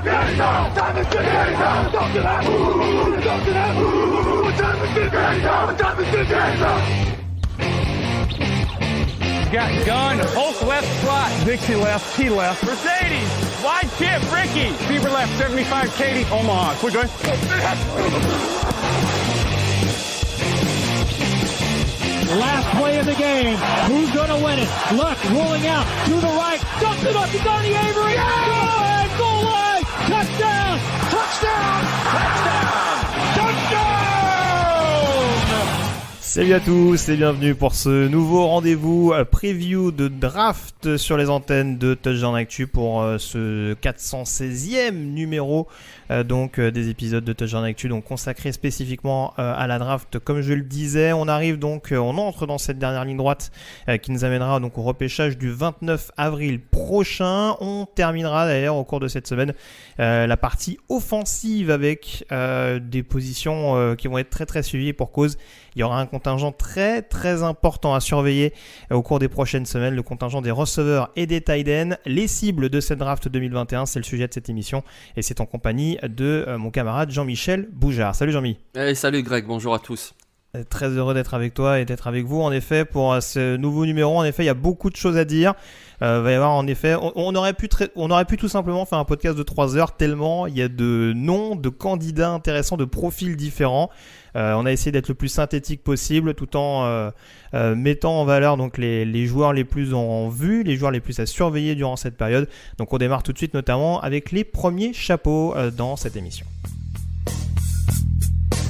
Got gun, Hulk left slot, Dixie left, T left, Mercedes, wide chip, Ricky, Bieber left, 75, Katie, Omaha, quick going. Last play of the game, who's gonna win it? Luck rolling out to the right, dumps it up to Donnie Avery, yeah! Goal line, touchdown, touchdown, touchdown, touchdown! Salut à tous et bienvenue pour ce nouveau rendez-vous preview de draft sur les antennes de Touchdown Actu pour ce 416e numéro des épisodes de Touchdown Actu donc consacrés spécifiquement à la draft. Comme je le disais, on entre dans cette dernière ligne droite qui nous amènera donc au repêchage du 29 avril prochain. On terminera d'ailleurs au cours de cette semaine la partie offensive avec des positions qui vont être très très suivies pour cause. Il y aura un contingent très très important à surveiller au cours des prochaines semaines, le contingent des receveurs et des tight ends. Les cibles de cette draft 2021, c'est le sujet de cette émission et c'est en compagnie de mon camarade Jean-Michel Boujard. Salut Jean-Mi. Hey, salut Greg, bonjour à tous. Très heureux d'être avec toi et d'être avec vous. En effet, pour ce nouveau numéro, il y a beaucoup de choses à dire. Va y avoir en effet, on aurait pu tout simplement faire un podcast de 3 heures tellement il y a de noms, de candidats intéressants, de profils différents. On a essayé d'être le plus synthétique possible tout en mettant en valeur donc les joueurs les plus en vue, les joueurs les plus à surveiller durant cette période. Donc on démarre tout de suite notamment avec les premiers chapeaux dans cette émission.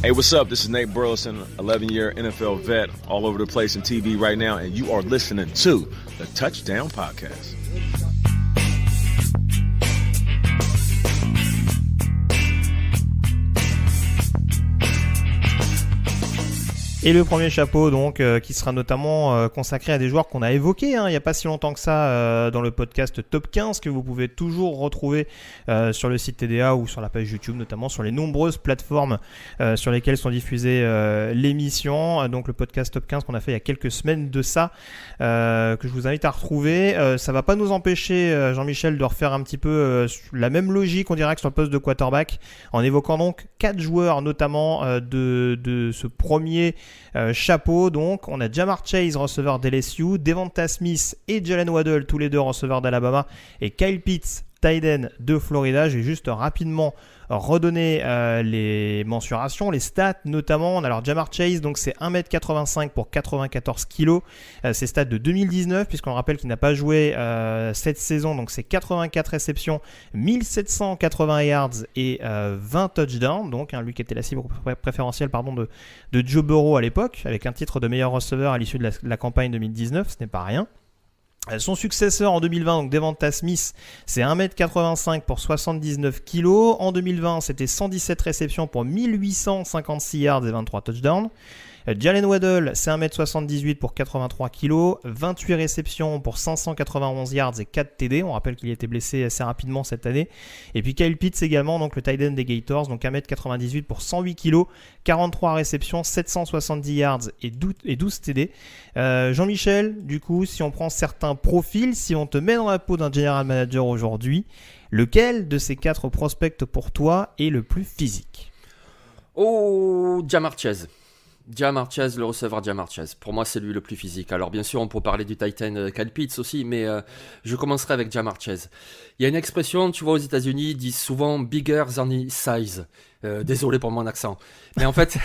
Hey, what's up? This is Nate Burleson, 11-year NFL vet, all over the place in TV right now, and you are listening to the Touchdown Podcast. Et le premier chapeau donc qui sera notamment consacré à des joueurs qu'on a évoqués il n'y a pas si longtemps que ça dans le podcast Top 15 que vous pouvez toujours retrouver sur le site TDA ou sur la page YouTube, notamment sur les nombreuses plateformes sur lesquelles sont diffusées l'émission. Donc le podcast Top 15 qu'on a fait il y a quelques semaines de ça que je vous invite à retrouver. Ça va pas nous empêcher Jean-Michel de refaire un petit peu la même logique on dirait que sur le poste de quarterback en évoquant donc 4 joueurs notamment de ce premier chapeau. Donc on a Ja'Marr Chase, receveur d'LSU, Devonta Smith et Jalen Waddle, tous les deux receveurs d'Alabama, et Kyle Pitts, tight end de Florida. J'ai juste rapidement redonner les mensurations, les stats notamment. Alors Ja'Marr Chase, donc c'est 1m85 pour 94 kg. C'est stats de 2019 puisqu'on rappelle qu'il n'a pas joué cette saison. Donc c'est 84 réceptions, 1780 yards et 20 touchdowns. Donc lui qui était la cible préférentielle de Joe Burrow à l'époque, avec un titre de meilleur receveur à l'issue de la campagne 2019, ce n'est pas rien. Son successeur en 2020, donc Devonta Smith, c'est 1m85 pour 79 kg. En 2020, c'était 117 réceptions pour 1856 yards et 23 touchdowns. Jalen Waddle, c'est 1m78 pour 83 kg, 28 réceptions pour 591 yards et 4 TD. On rappelle qu'il a été blessé assez rapidement cette année. Et puis Kyle Pitts également, donc le tight end des Gators, donc 1m98 pour 108 kg, 43 réceptions, 770 yards et 12 TD. Jean-Michel, du coup, si on prend certains profils, si on te met dans la peau d'un general manager aujourd'hui, lequel de ces 4 prospects pour toi est le plus physique ? Oh, Ja'Marr Chase. Ja'Marr Chase, le receveur Ja'Marr Chase. Pour moi, c'est lui le plus physique. Alors, bien sûr, on peut parler du Titan Kyle Pitts aussi, mais je commencerai avec Ja'Marr Chase. Il y a une expression, tu vois, aux États-Unis, ils disent souvent bigger than his size. Désolé pour mon accent. Mais en fait,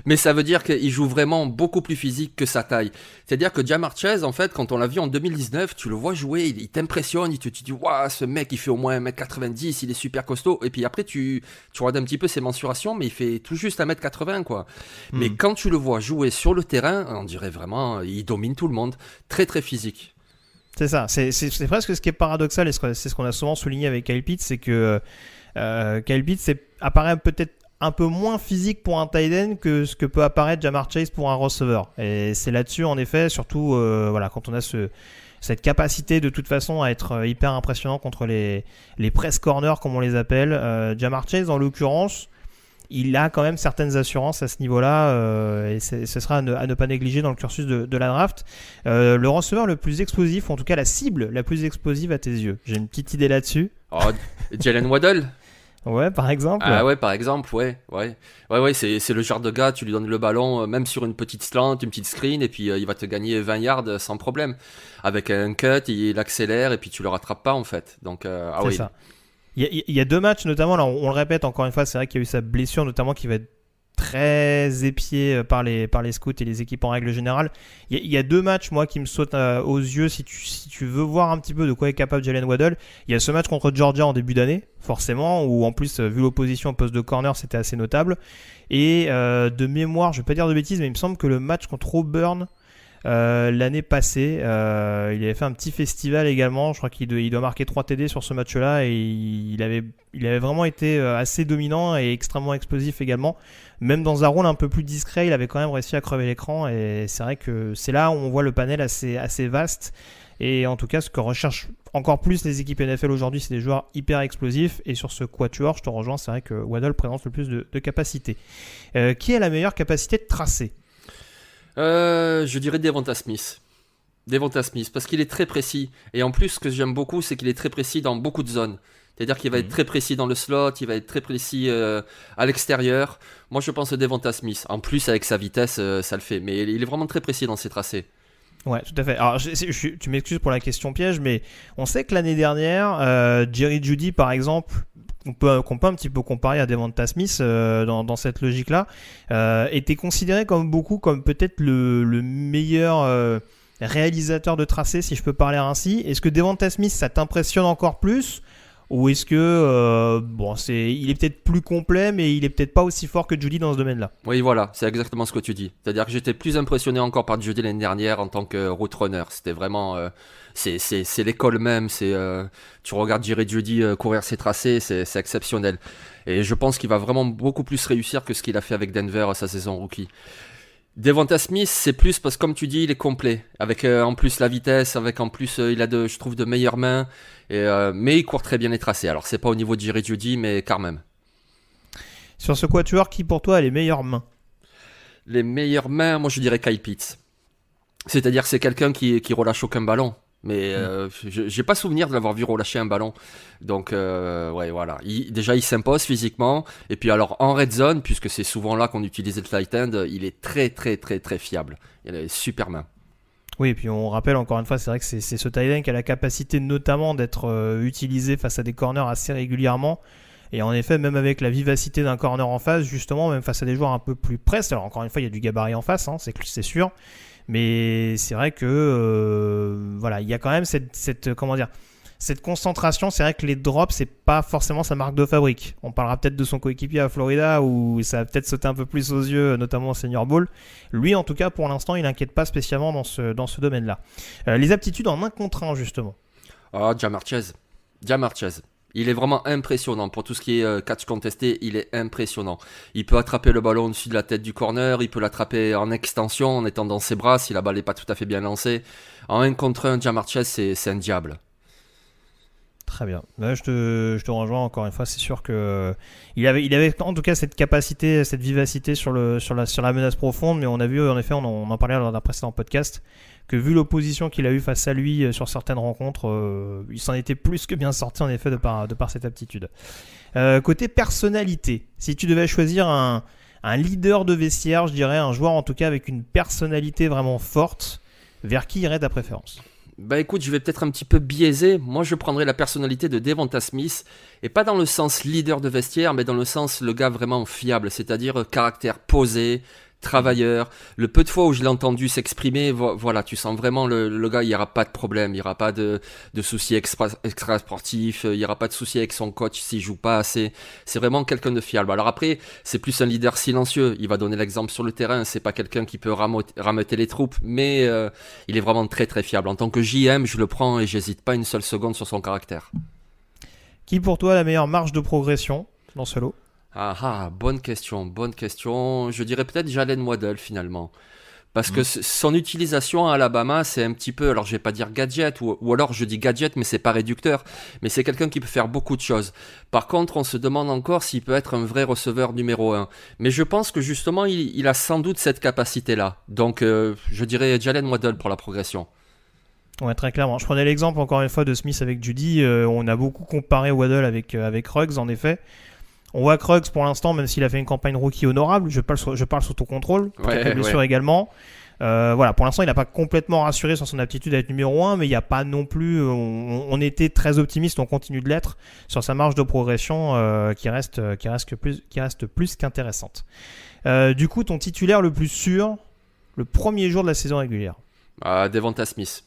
mais ça veut dire qu'il joue vraiment beaucoup plus physique que sa taille. C'est-à-dire que Ja'Marr Chase, en fait, quand on l'a vu en 2019, tu le vois jouer, il t'impressionne, tu te dis, waouh, ce mec, il fait au moins 1m90, il est super costaud. Et puis après, tu regardes un petit peu ses mensurations, mais il fait tout juste 1m80, quoi. Mais quand tu le vois jouer sur le terrain, on dirait vraiment, il domine tout le monde. Très, très physique. C'est ça. C'est presque ce qui est paradoxal, et c'est ce qu'on a souvent souligné avec Kyle Pitts, c'est que Kyle Pitts apparaît peut-être un peu moins physique pour un tight end que ce que peut apparaître Ja'Marr Chase pour un receveur. Et c'est là-dessus, en effet, surtout quand on a cette capacité de toute façon à être hyper impressionnant contre les press corners, comme on les appelle. Ja'Marr Chase, en l'occurrence, il a quand même certaines assurances à ce niveau-là et ce sera à ne pas négliger dans le cursus de la draft. Le receveur le plus explosif, ou en tout cas la cible la plus explosive à tes yeux, j'ai une petite idée là-dessus. Oh, Jalen Waddle. Ouais, par exemple. Ah ouais, par exemple, ouais, c'est le genre de gars, tu lui donnes le ballon, même sur une petite slant, une petite screen, et puis il va te gagner 20 yards sans problème. Avec un cut, il accélère, et puis tu le rattrapes pas, en fait. Donc, C'est ça. Il y a 2 matchs, notamment, là, on le répète encore une fois, c'est vrai qu'il y a eu sa blessure, notamment qui va être très épié par les scouts et les équipes en règle générale. Il y a 2 matchs, moi, qui me sautent aux yeux si tu veux voir un petit peu de quoi est capable Jalen Waddle. Il y a ce match contre Georgia en début d'année, forcément, où en plus, vu l'opposition au poste de corner, c'était assez notable. Et de mémoire, je vais pas dire de bêtises, mais il me semble que le match contre Auburn, l'année passée, il avait fait un petit festival également. Je crois qu'il doit marquer 3 TD sur ce match-là, et il avait vraiment été assez dominant et extrêmement explosif également. Même dans un rôle un peu plus discret, il avait quand même réussi à crever l'écran, et c'est vrai que c'est là où on voit le panel assez vaste. Et en tout cas, ce que recherchent encore plus les équipes NFL aujourd'hui, c'est des joueurs hyper explosifs. Et sur ce quatuor, je te rejoins, c'est vrai que Waddle présente le plus de capacité. Qui a la meilleure capacité de tracer ? Je dirais Devonta Smith. Parce qu'il est très précis. Et en plus, ce que j'aime beaucoup, c'est qu'il est très précis dans beaucoup de zones. C'est-à-dire qu'il va être très précis dans le slot, il va être très précis à l'extérieur. Moi, je pense à Devonta Smith. En plus, avec sa vitesse, ça le fait. Mais il est vraiment très précis dans ses tracés. Ouais, tout à fait. Alors, tu m'excuses pour la question piège, mais on sait que l'année dernière, Jerry Jeudy, par exemple, qu'on peut un petit peu comparer à Devonta Smith dans cette logique-là, était considéré comme peut-être le meilleur réalisateur de tracé, si je peux parler ainsi. Est-ce que Devonta Smith, ça t'impressionne encore plus ? Ou est-ce que il est peut-être plus complet, mais il est peut-être pas aussi fort que Jeudy dans ce domaine-là? Oui, voilà, c'est exactement ce que tu dis. C'est-à-dire que j'étais plus impressionné encore par Jeudy l'année dernière en tant que route runner. C'était vraiment, c'est l'école même. Tu regardes Jeudy courir ses tracés, c'est exceptionnel. Et je pense qu'il va vraiment beaucoup plus réussir que ce qu'il a fait avec Denver sa saison rookie. Devonta Smith, c'est plus parce que comme tu dis, il est complet. Avec en plus la vitesse, avec en plus il a je trouve de meilleures mains. Mais il court très bien les tracés. Alors c'est pas au niveau de Jerry Jeudy, mais quand même. Sur ce quatuor, qui pour toi a les meilleures mains? Les meilleures mains, moi je dirais Kyle Pitts. C'est-à-dire c'est quelqu'un qui relâche aucun ballon. Mais j'ai pas souvenir de l'avoir vu relâcher un ballon. Donc ouais, voilà. Déjà il s'impose physiquement. Et puis alors en red zone, puisque c'est souvent là qu'on utilise le tight end, il est très très très très fiable. Il a des super mains. Oui, et puis on rappelle encore une fois, c'est vrai que c'est ce tight end qui a la capacité notamment d'être utilisé face à des corners assez régulièrement. Et en effet, même avec la vivacité d'un corner en face, justement, même face à des joueurs un peu plus press, alors encore une fois, il y a du gabarit en face, hein, c'est sûr. Mais c'est vrai que voilà, il y a quand même cette concentration. C'est vrai que les drops, c'est pas forcément sa marque de fabrique. On parlera peut-être de son coéquipier à Florida où ça va peut-être sauter un peu plus aux yeux, notamment au Senior Bowl. Lui, en tout cas, pour l'instant, il n'inquiète pas spécialement dans ce domaine-là. Les aptitudes en 1 contre 1, justement. Ja'Marr Chase. Il est vraiment impressionnant. Pour tout ce qui est catch contesté, il est impressionnant. Il peut attraper le ballon au-dessus de la tête du corner, il peut l'attraper en extension, en étant dans ses bras, si la balle n'est pas tout à fait bien lancée. En 1 contre 1, Ja'Marr Chase, c'est un diable. Très bien. Là, je te rejoins encore une fois. C'est sûr que il avait en tout cas cette capacité, cette vivacité sur la menace profonde. Mais on a vu, en effet, on en parlait lors d'un précédent podcast, que vu l'opposition qu'il a eu face à lui sur certaines rencontres, il s'en était plus que bien sorti en effet de par cette aptitude. Côté personnalité, si tu devais choisir un leader de vestiaire, je dirais un joueur en tout cas avec une personnalité vraiment forte, vers qui irait ta préférence? Bah écoute, je vais peut-être un petit peu biaiser. Moi, je prendrais la personnalité de Devonta Smith, et pas dans le sens leader de vestiaire, mais dans le sens le gars vraiment fiable, c'est-à-dire caractère posé, travailleur. Le peu de fois où je l'ai entendu s'exprimer, voilà, tu sens vraiment le gars, il n'y aura pas de problème, il n'y aura pas de soucis extra-sportifs, il n'y aura pas de soucis avec son coach s'il joue pas assez. C'est vraiment quelqu'un de fiable. Alors après, c'est plus un leader silencieux, il va donner l'exemple sur le terrain, c'est pas quelqu'un qui peut rameuter les troupes, mais il est vraiment très très fiable. En tant que JM, je le prends et j'hésite pas une seule seconde sur son caractère. Qui pour toi a la meilleure marge de progression dans ce lot? Bonne question. Je dirais peut-être Jalen Waddle finalement. Parce que son utilisation à Alabama, c'est un petit peu, alors je vais pas dire gadget, ou alors je dis gadget, mais c'est pas réducteur, mais c'est quelqu'un qui peut faire beaucoup de choses. Par contre, on se demande encore s'il peut être un vrai receveur numéro 1. Mais je pense que justement, il a sans doute cette capacité-là. Donc, je dirais Jalen Waddle pour la progression. Ouais, très clairement. Je prenais l'exemple encore une fois de Smith avec Judy. On a beaucoup comparé Waddle avec Ruggs, en effet. On voit que Ruggs, pour l'instant, même s'il a fait une campagne rookie honorable, je parle sous ton contrôle, Ouais, blessure également. Voilà, pour l'instant, il n'a pas complètement rassuré sur son aptitude à être numéro 1, mais il n'y a pas non plus. On était très optimiste, on continue de l'être sur sa marge de progression qui reste plus qu'intéressante. Du coup, ton titulaire le plus sûr, le premier jour de la saison régulière. Devonta Smith.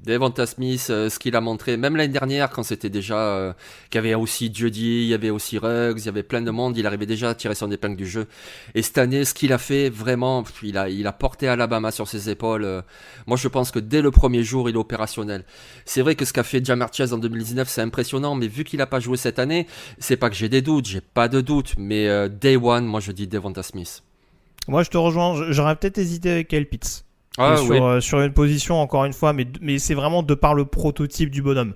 Devonta Smith, ce qu'il a montré, même l'année dernière, quand c'était déjà qu'il y avait aussi Jeudy, il y avait aussi Ruggs, il y avait plein de monde, il arrivait déjà à tirer son épingle du jeu. Et cette année, ce qu'il a fait, vraiment, il a porté Alabama sur ses épaules. Moi, je pense que dès le premier jour, il est opérationnel. C'est vrai que ce qu'a fait Ja'Marr Chase en 2019, c'est impressionnant, mais vu qu'il n'a pas joué cette année, c'est pas que j'ai des doutes, j'ai pas de doutes, mais Day One, moi, je dis Devonta Smith. Moi, je te rejoins. J'aurais peut-être hésité avec Kyle Pitts. Sur une position, encore une fois, mais c'est vraiment de par le prototype du bonhomme.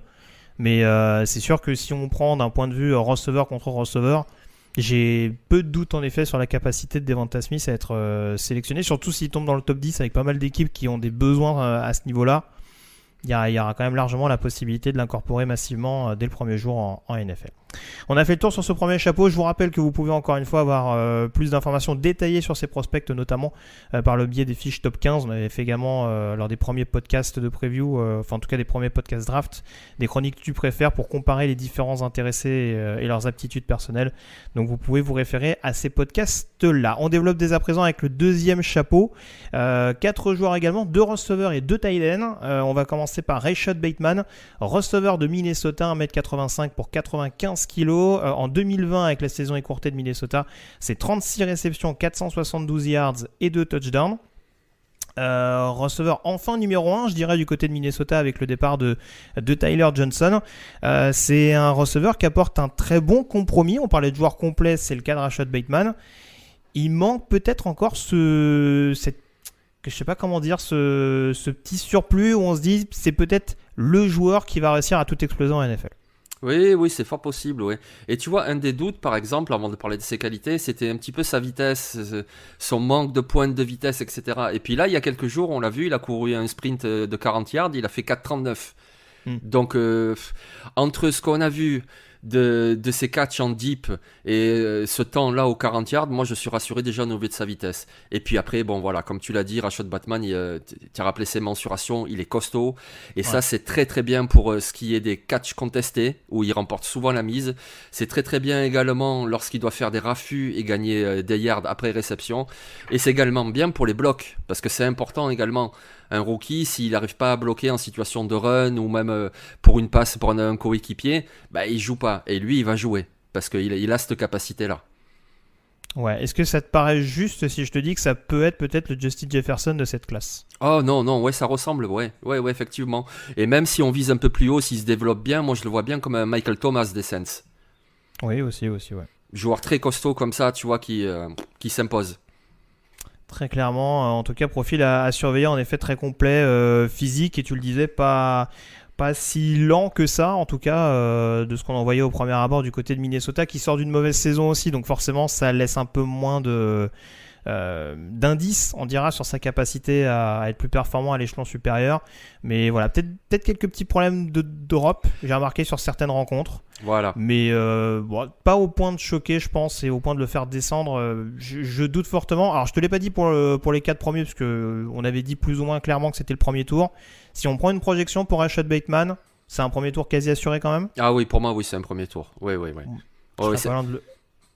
Mais c'est sûr que si on prend d'un point de vue receveur contre receveur, j'ai peu de doutes en effet sur la capacité de Devonta Smith à être sélectionné, surtout s'il tombe dans le top 10 avec pas mal d'équipes qui ont des besoins à ce niveau-là. Il y aura quand même largement la possibilité de l'incorporer massivement dès le premier jour en NFL. On a fait le tour sur ce premier chapeau. Je vous rappelle que vous pouvez encore une fois avoir plus d'informations détaillées sur ces prospects, notamment par le biais des fiches top 15. On avait fait également lors des premiers podcasts de preview, enfin en tout cas des premiers podcasts draft, des chroniques que tu préfères pour comparer les différents intéressés et leurs aptitudes personnelles. Donc vous pouvez vous référer à ces podcasts-là. On développe dès à présent avec le deuxième chapeau. 4 joueurs également, 2 receveurs et 2 tight ends. On va commencer par Rashad Bateman, receveur de Minnesota, 1m85 pour 95 kg. En 2020, avec la saison écourtée de Minnesota, c'est 36 réceptions, 472 yards et 2 touchdowns. Receveur enfin numéro 1, je dirais, du côté de Minnesota avec le départ de Tyler Johnson. C'est un receveur qui apporte un très bon compromis. On parlait de joueur complet, c'est le cas de Rashad Bateman. Il manque peut-être encore ce petit surplus où on se dit c'est peut-être le joueur qui va réussir à tout exploser en NFL. Oui, c'est fort possible, oui. Et tu vois, un des doutes, par exemple, avant de parler de ses qualités, c'était un petit peu sa vitesse, son manque de pointe de vitesse, etc. Et puis là, il y a quelques jours, on l'a vu, il a couru un sprint de 40 yards, il a fait 4,39. Donc, entre ce qu'on a vu de ses catchs en deep et ce temps-là aux 40 yards, moi je suis rassuré déjà au niveau de sa vitesse. Et puis après, bon voilà, comme tu l'as dit, Rashad Bateman, tu as rappelé ses mensurations, il est costaud. Et ça, c'est très très bien pour ce qui est des catchs contestés, où il remporte souvent la mise. C'est très très bien également lorsqu'il doit faire des raffus et gagner des yards après réception. Et c'est également bien pour les blocs, parce que c'est important également. Un rookie, s'il n'arrive pas à bloquer en situation de run ou même pour une passe pour un coéquipier, il joue pas. Et lui, il va jouer parce qu'il a cette capacité-là. Ouais. Est-ce que ça te paraît juste si je te dis que ça peut être peut-être le Justin Jefferson de cette classe ? Oh non, ouais, ça ressemble, ouais, effectivement. Et même si on vise un peu plus haut, s'il se développe bien, moi je le vois bien comme un Michael Thomas des Saints. Oui, aussi, ouais. Joueur très costaud comme ça, tu vois, qui s'impose. Très clairement, en tout cas, profil à surveiller, en effet très complet, physique, et tu le disais, pas si lent que ça, en tout cas, de ce qu'on en voyait au premier abord du côté de Minnesota, qui sort d'une mauvaise saison aussi, donc forcément, ça laisse un peu moins d'indices, on dira, sur sa capacité à être plus performant à l'échelon supérieur. Mais voilà, peut-être quelques petits problèmes d'Europe, j'ai remarqué sur certaines rencontres. Voilà. Mais pas au point de choquer, je pense, et au point de le faire descendre. Je doute fortement. Alors, je te l'ai pas dit pour les 4 premiers, parce qu'on avait dit plus ou moins clairement que c'était le premier tour. Si on prend une projection pour Rashad Bateman, c'est un premier tour quasi assuré quand même ? Ah oui, pour moi, oui, c'est un premier tour. Oui.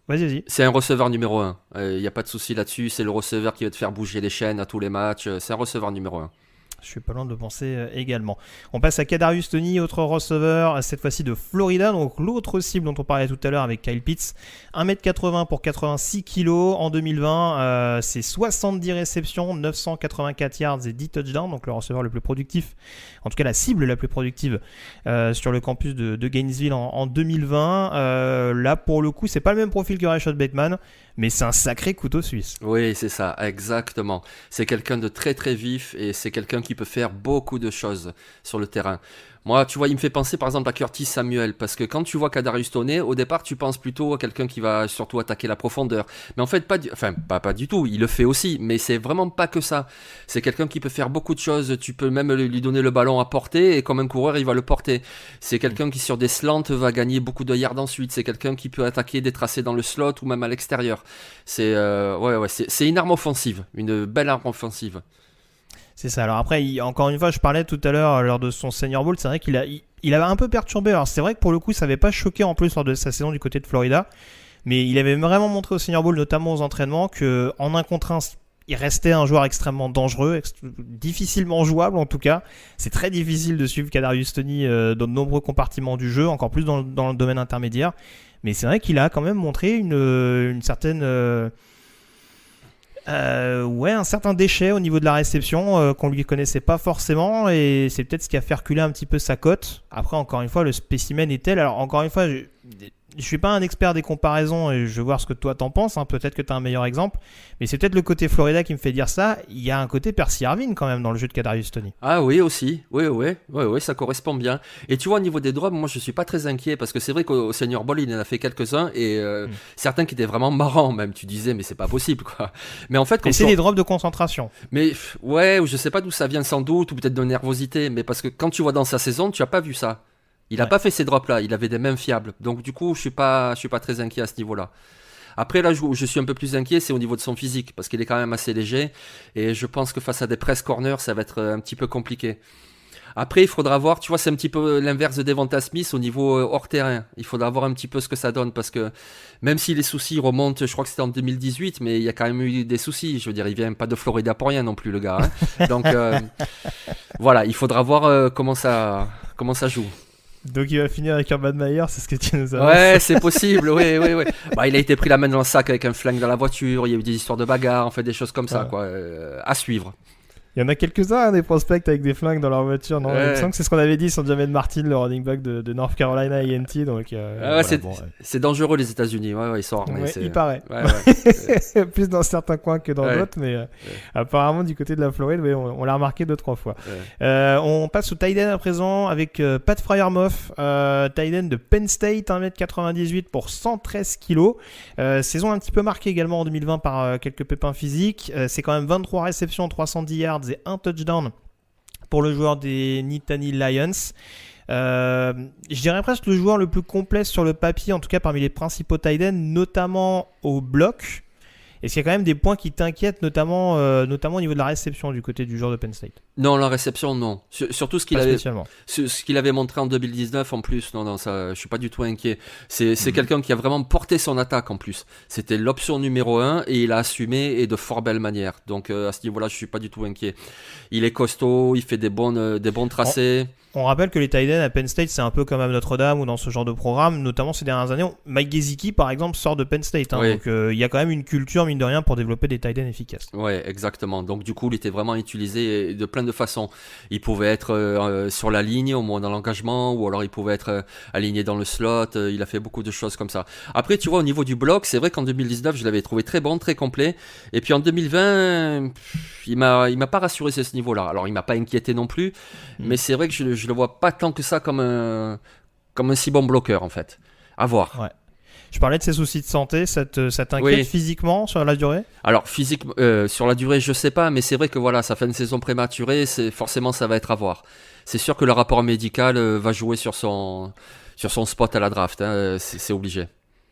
Vas-y. C'est un receveur numéro 1. Il n'y a pas de souci là-dessus. C'est le receveur qui va te faire bouger les chaînes à tous les matchs. C'est un receveur numéro 1. Je suis pas loin de le penser également. On passe à Kadarius Toney, autre receveur, cette fois-ci de Florida, donc l'autre cible dont on parlait tout à l'heure avec Kyle Pitts. 1m80 pour 86 kg en 2020, c'est 70 réceptions, 984 yards et 10 touchdowns, donc le receveur le plus productif, en tout cas la cible la plus productive sur le campus de Gainesville en 2020. Là pour le coup, c'est pas le même profil que Rashad Bateman, mais c'est un sacré couteau suisse. Oui, c'est ça, exactement. C'est quelqu'un de très très vif et c'est quelqu'un qui peut faire beaucoup de choses sur le terrain. Moi, tu vois, il me fait penser par exemple à Curtis Samuel, parce que quand tu vois Kadarius Toney, au départ, tu penses plutôt à quelqu'un qui va surtout attaquer la profondeur. Mais en fait, pas du tout, il le fait aussi, mais c'est vraiment pas que ça. C'est quelqu'un qui peut faire beaucoup de choses, tu peux même lui donner le ballon à porter, et comme un coureur, il va le porter. C'est quelqu'un qui, sur des slants, va gagner beaucoup de yards ensuite. C'est quelqu'un qui peut attaquer des tracés dans le slot ou même à l'extérieur. C'est une arme offensive, une belle arme offensive. C'est ça. Alors après, encore une fois, je parlais tout à l'heure lors de son Senior Bowl, c'est vrai qu'il avait un peu perturbé. Alors c'est vrai que pour le coup, ça n'avait pas choqué en plus lors de sa saison du côté de Florida, mais il avait vraiment montré au Senior Bowl, notamment aux entraînements, qu'en 1 contre 1, il restait un joueur extrêmement dangereux, difficilement jouable en tout cas. C'est très difficile de suivre Kadarius Toney dans de nombreux compartiments du jeu, encore plus dans le domaine intermédiaire. Mais c'est vrai qu'il a quand même montré une certaine... un certain déchet au niveau de la réception qu'on lui connaissait pas forcément, et c'est peut-être ce qui a fait reculer un petit peu sa cote. Après, encore une fois, le spécimen est tel. Alors encore une fois, je suis pas un expert des comparaisons et je veux voir ce que toi t'en penses, hein. Peut-être que tu as un meilleur exemple, mais c'est peut-être le côté Florida qui me fait dire ça. Il y a un côté Percy Harvin quand même dans le jeu de Kadarius Toney. Ah oui, aussi, oui, ça correspond bien. Et tu vois, au niveau des drops, moi je suis pas très inquiet, parce que c'est vrai qu'au Senior Bowl il en a fait quelques-uns, et certains qui étaient vraiment marrants même. Tu disais mais c'est pas possible quoi. Mais en fait, c'est des drops de concentration. Mais ouais, je sais pas d'où ça vient sans doute, ou peut-être de nervosité, mais parce que quand tu vois dans sa saison, tu as pas vu ça. Il a pas fait ces drops là, il avait des mains fiables. Donc du coup, je suis pas très inquiet à ce niveau-là. Après là, où je suis un peu plus inquiet, c'est au niveau de son physique, parce qu'il est quand même assez léger, et je pense que face à des press corners, ça va être un petit peu compliqué. Après, il faudra voir, tu vois, c'est un petit peu l'inverse de Devonta Smith au niveau hors terrain. Il faudra voir un petit peu ce que ça donne, parce que même si les soucis remontent, je crois que c'était en 2018, mais il y a quand même eu des soucis. Je veux dire, il vient pas de Florida pour rien non plus, le gars. Hein. Donc voilà, il faudra voir comment ça joue. Donc il va finir avec Urban Meyer, c'est ce que tu nous as dit. Ouais, c'est possible, oui. Bah, il a été pris la main dans le sac avec un flingue dans la voiture, il y a eu des histoires de bagarre, en fait, des choses comme ça, quoi. À suivre. Il y en a quelques-uns, des prospects avec des flingues dans leur voiture, non? Ouais. Il me semble que c'est ce qu'on avait dit sur Jamin Martin, le running back de North Carolina A&T. Donc, c'est dangereux les États-unis, ils sont armés. Il paraît. Ouais. Plus dans certains coins que dans d'autres, mais apparemment du côté de la Floride, on l'a remarqué 2-3 fois. Ouais. On passe au tight end à présent avec Pat Freiermuth, tight end de Penn State, 1m98 pour 113 kg. Saison un petit peu marquée également en 2020 par quelques pépins physiques. C'est quand même 23 réceptions, 310 yards et un touchdown pour le joueur des Nittany Lions. Je dirais presque le joueur le plus complet sur le papier, en tout cas parmi les principaux tight ends, notamment au bloc. Est-ce qu'il y a quand même des points qui t'inquiètent, notamment au niveau de la réception du côté du joueur de Penn State? Non, la réception, non. Surtout ce qu'il avait montré en 2019 en plus. Non, ça, je suis pas du tout inquiet. C'est quelqu'un qui a vraiment porté son attaque en plus. C'était l'option numéro 1 et il a assumé, et de fort belle manière. Donc à ce niveau-là, je suis pas du tout inquiet. Il est costaud, il fait des bons tracés. On rappelle que les tight ends à Penn State, c'est un peu comme à Notre-Dame ou dans ce genre de programme, notamment ces dernières années. Mike Gesicki, par exemple, sort de Penn State. Oui. Donc il y a quand même une culture, mine de rien, pour développer des tight ends efficaces. Ouais, exactement. Donc du coup, il était vraiment utilisé de plein de façons. Il pouvait être sur la ligne, au moins dans l'engagement, ou alors il pouvait être aligné dans le slot. Il a fait beaucoup de choses comme ça. Après, tu vois, au niveau du bloc, c'est vrai qu'en 2019, je l'avais trouvé très bon, très complet. Et puis en 2020, il m'a pas rassuré à ce niveau-là. Alors, il m'a pas inquiété non plus, mais c'est vrai que je le vois pas tant que ça comme un si bon bloqueur en fait. À voir. Ouais. Je parlais de ses soucis de santé, ça t'inquiète physiquement sur la durée? Alors physiquement, sur la durée, je sais pas, mais c'est vrai que voilà, ça fait une saison prématurée, forcément ça va être à voir. C'est sûr que le rapport médical va jouer sur son spot à la draft, hein, c'est obligé.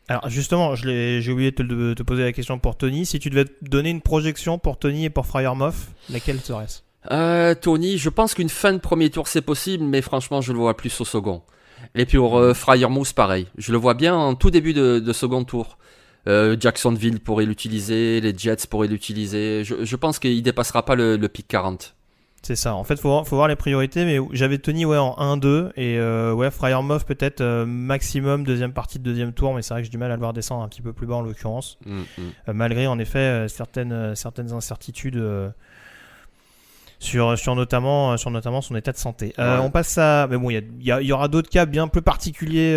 Alors justement, j'ai oublié de te poser la question pour Toney. Si tu devais donner une projection pour Toney et pour Freiermuth, laquelle serait-ce? Toney, je pense qu'une fin de premier tour c'est possible, mais franchement je le vois plus au second. Et puis pour Freiermuth, pareil. Je le vois bien en tout début de second tour. Jacksonville pourrait l'utiliser, les Jets pourraient l'utiliser. Je pense qu'il dépassera pas le pick 40. C'est ça. En fait, faut voir les priorités. Mais j'avais Toney en 1-2 et Freiermuth peut-être maximum deuxième partie de deuxième tour. Mais c'est vrai que j'ai du mal à le voir descendre un petit peu plus bas en l'occurrence. Malgré en effet certaines incertitudes. sur notamment son état de santé. On passe à... Mais bon, il y aura d'autres cas bien plus particuliers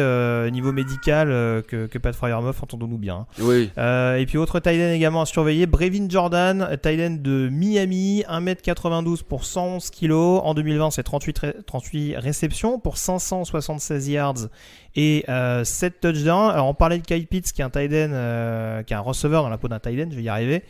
niveau médical que Pat Freiermuth, entendons-nous bien. Oui. Et puis autre tight end également à surveiller, Brevin Jordan, tight end de Miami, 1m92 pour 111 kg. En 2020, c'est 38 réceptions pour 576 yards et 7 touchdowns. Alors on parlait de Kyle Pitts qui est un tight end, qui est un receveur dans la peau d'un tight end, je vais y arriver.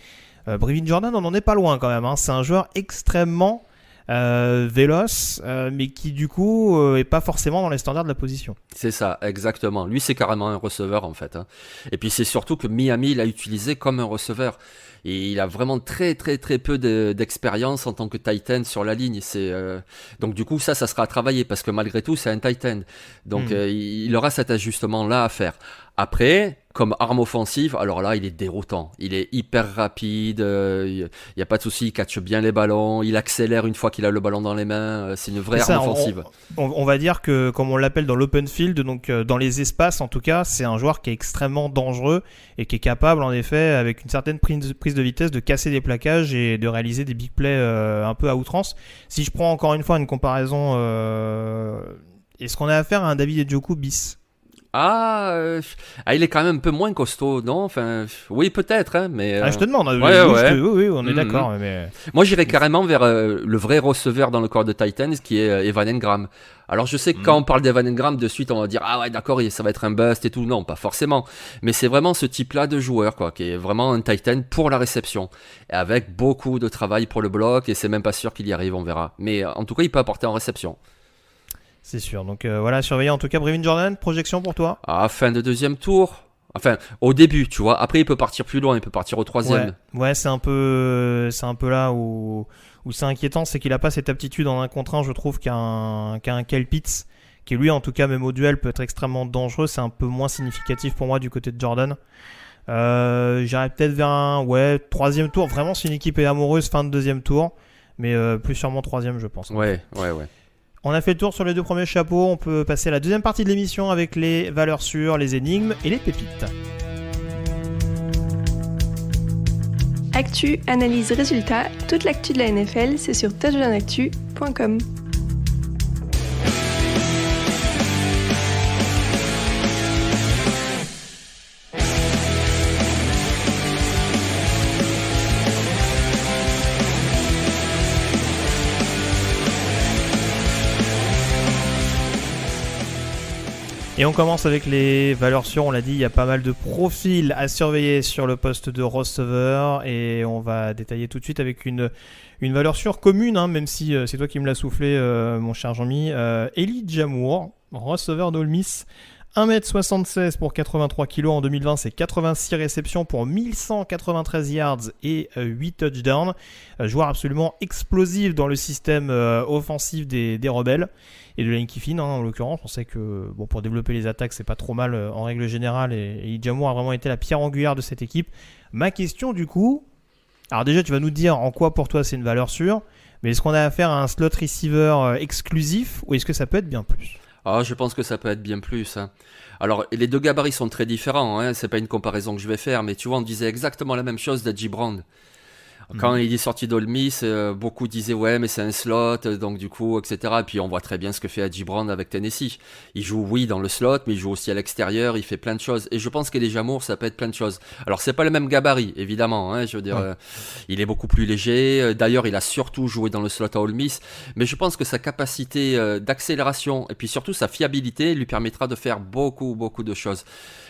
Brevin Jordan, on n'en est pas loin quand même, hein. C'est un joueur extrêmement véloce, mais qui du coup est pas forcément dans les standards de la position. C'est ça, exactement. Lui, c'est carrément un receveur en fait, hein. Et puis c'est surtout que Miami l'a utilisé comme un receveur. Et il a vraiment très très très peu d'expérience en tant que tight end sur la ligne. Donc du coup ça sera à travailler parce que malgré tout c'est un tight end. Donc il aura cet ajustement là à faire. Après, comme arme offensive, alors là il est déroutant. Il est hyper rapide, il n'y a pas de souci, il catche bien les ballons, il accélère une fois qu'il a le ballon dans les mains. C'est une vraie arme offensive. On va dire que comme on l'appelle dans l'open field, donc dans les espaces en tout cas, c'est un joueur qui est extrêmement dangereux et qui est capable en effet avec une certaine prise de vitesse de casser des plaquages et de réaliser des big plays un peu à outrance. Si je prends encore une fois une comparaison, est-ce qu'on a affaire à un David Njoku bis? Il est quand même un peu moins costaud, non? Enfin, oui, peut-être, hein, mais... je te demande. Ouais. Oui, on est d'accord. Mais... Moi, j'irais carrément vers le vrai receveur dans le corps de Titans, qui est Evan Engram. Alors, je sais que quand on parle d'Evan Engram, de suite, on va dire, ah ouais, d'accord, ça va être un bust et tout. Non, pas forcément. Mais c'est vraiment ce type-là de joueur, quoi, qui est vraiment un Titan pour la réception. Et avec beaucoup de travail pour le bloc, et c'est même pas sûr qu'il y arrive, on verra. Mais en tout cas, il peut apporter en réception. C'est sûr. Donc voilà, surveiller en tout cas Brevin Jordan. Projection pour toi? Fin de deuxième tour. Enfin, au début, tu vois. Après, il peut partir plus loin. Il peut partir au troisième. Ouais, c'est un peu là où c'est inquiétant. C'est qu'il a pas cette aptitude en 1 contre 1, je trouve, qu'un Kyle Pitts, qui lui, en tout cas, même au duel, peut être extrêmement dangereux. C'est un peu moins significatif pour moi du côté de Jordan. J'irais peut-être vers un troisième tour. Vraiment, si une équipe est amoureuse, fin de deuxième tour. Mais plus sûrement troisième, je pense. Ouais. On a fait le tour sur les 2 premiers chapeaux, on peut passer à la deuxième partie de l'émission avec les valeurs sûres, les énigmes et les pépites. Actu, analyse, résultat, toute l'actu de la NFL, c'est sur touchdownactu.com. Et on commence avec les valeurs sûres, on l'a dit, il y a pas mal de profils à surveiller sur le poste de receveur et on va détailler tout de suite avec une valeur sûre commune, hein, même si c'est toi qui me l'as soufflé, mon cher Jean-Mi. Elijah Moore, receveur d'Ole Miss, 1m76 pour 83 kg en 2020, c'est 86 réceptions pour 1193 yards et 8 touchdowns. Joueur absolument explosif dans le système offensif des Rebels et de Lane Kiffin, hein, en l'occurrence. On sait que pour développer les attaques, c'est pas trop mal en règle générale et Elijah Moore a vraiment été la pierre angulaire de cette équipe. Ma question du coup, alors déjà tu vas nous dire en quoi pour toi c'est une valeur sûre, mais est-ce qu'on a affaire à un slot receiver exclusif ou est-ce que ça peut être bien plus ? Je pense que ça peut être bien plus, hein. Alors, les 2 gabarits sont très différents, hein. C'est pas une comparaison que je vais faire, mais tu vois, on disait exactement la même chose d'Edgy Brown. Quand il est sorti d'Ole Miss, beaucoup disaient ouais mais c'est un slot, donc du coup etc. Et puis on voit très bien ce que fait Edgy Brown avec Tennessee. Il joue dans le slot, mais il joue aussi à l'extérieur, il fait plein de choses. Et je pense qu'Elijah Moore, ça peut être plein de choses. Alors c'est pas le même gabarit évidemment, hein, je veux dire, il est beaucoup plus léger. D'ailleurs il a surtout joué dans le slot à Ole Miss, mais je pense que sa capacité d'accélération et puis surtout sa fiabilité lui permettra de faire beaucoup de choses.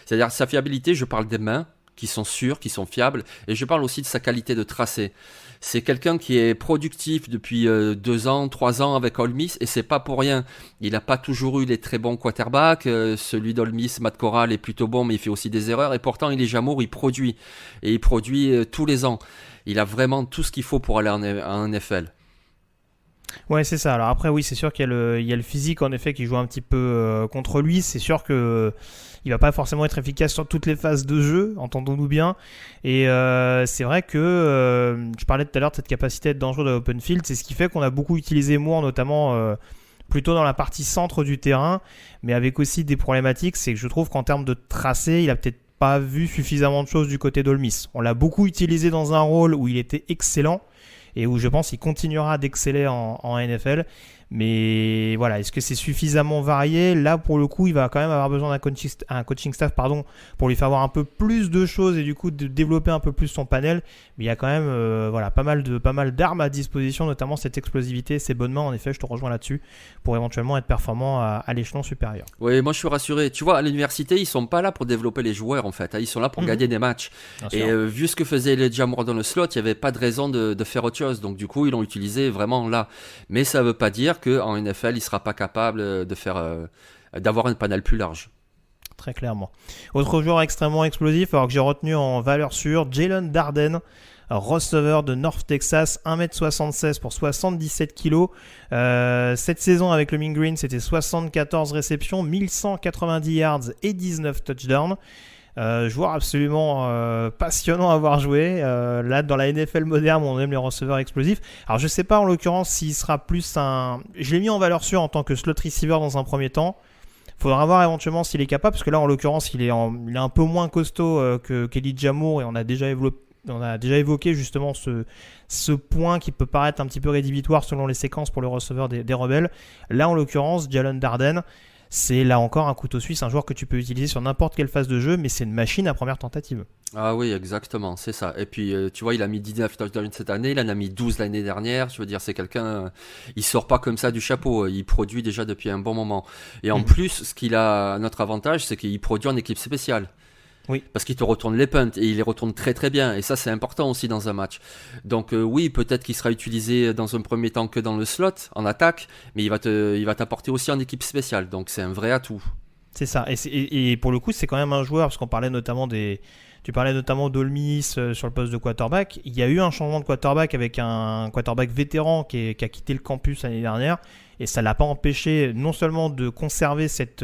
C'est-à-dire sa fiabilité, je parle des mains qui sont sûrs, qui sont fiables, et je parle aussi de sa qualité de tracé. C'est quelqu'un qui est productif depuis 2 ans, 3 ans avec Ole Miss, et c'est pas pour rien. Il n'a pas toujours eu les très bons quarterbacks. Celui d'Ole Miss, Matt Corral, est plutôt bon, mais il fait aussi des erreurs, et pourtant Elijah Moore, il produit, et il produit tous les ans. Il a vraiment tout ce qu'il faut pour aller en NFL. Ouais, c'est ça. Alors après, oui, c'est sûr qu'il y a le physique en effet qui joue un petit peu contre lui. C'est sûr que il va pas forcément être efficace sur toutes les phases de jeu, entendons-nous bien. Et c'est vrai que je parlais tout à l'heure de cette capacité à être dangereux dans l'open field. C'est ce qui fait qu'on a beaucoup utilisé Moore, notamment plutôt dans la partie centre du terrain, mais avec aussi des problématiques. C'est que je trouve qu'en termes de tracé, il a peut-être pas vu suffisamment de choses du côté d'Ole Miss. On l'a beaucoup utilisé dans un rôle où il était excellent. et où je pense qu'il continuera d'exceller en NFL. Mais voilà, est-ce que c'est suffisamment varié? Là, pour le coup, il va quand même avoir besoin d'un coaching staff pour lui faire voir un peu plus de choses et du coup de développer un peu plus son panel. Mais il y a quand même pas mal d'armes à disposition, notamment cette explosivité, ces bonnes mains. En effet, je te rejoins là-dessus pour éventuellement être performant à l'échelon supérieur. Oui, moi je suis rassuré. Tu vois, à l'université, ils sont pas là pour développer les joueurs en fait. Ils sont là pour gagner des matchs. Et vu ce que faisait Elijah Moore dans le slot, il n'y avait pas de raison de faire autre chose. Donc du coup, ils l'ont utilisé vraiment là. Mais ça ne veut pas dire qu'en NFL, il ne sera pas capable d'avoir un panel plus large. Très clairement. Autre joueur extrêmement explosif, alors que j'ai retenu en valeur sûre, Jalen Darden, receveur de North Texas, 1m76 pour 77 kg. Cette saison avec le Mean Green, c'était 74 réceptions, 1190 yards et 19 touchdowns. Joueur absolument passionnant à voir jouer. Là, dans la NFL moderne, on aime les receveurs explosifs. Alors, je sais pas en l'occurrence s'il sera plus un. Je l'ai mis en valeur sûre en tant que slot receiver dans un premier temps. Faudra voir éventuellement s'il est capable, parce que là, en l'occurrence, il est un peu moins costaud qu'Elijah Moore, et on a déjà évoqué justement ce point qui peut paraître un petit peu rédhibitoire selon les séquences pour le receveur des Rebels. Là, en l'occurrence, Jalen Darden, c'est là encore un couteau suisse, un joueur que tu peux utiliser sur n'importe quelle phase de jeu, mais c'est une machine à première tentative. Ah oui, exactement, c'est ça. Et puis, tu vois, il a mis 19 touchdowns cette année, il en a mis 12 l'année dernière. Je veux dire, c'est quelqu'un, il sort pas comme ça du chapeau, il produit déjà depuis un bon moment. Et en plus, ce qu'il a, notre avantage, c'est qu'il produit en équipe spéciale. Oui. Parce qu'il te retourne les punts et il les retourne très très bien. Et ça, c'est important aussi dans un match. Donc oui, peut-être qu'il sera utilisé dans un premier temps que dans le slot, en attaque, mais il va t'apporter aussi en équipe spéciale. Donc c'est un vrai atout. C'est ça. Et pour le coup, c'est quand même un joueur, parce qu'on parlait notamment tu parlais notamment d'Ole Miss sur le poste de quarterback. Il y a eu un changement de quarterback avec un quarterback vétéran qui a quitté le campus l'année dernière. Et ça ne l'a pas empêché non seulement de conserver cette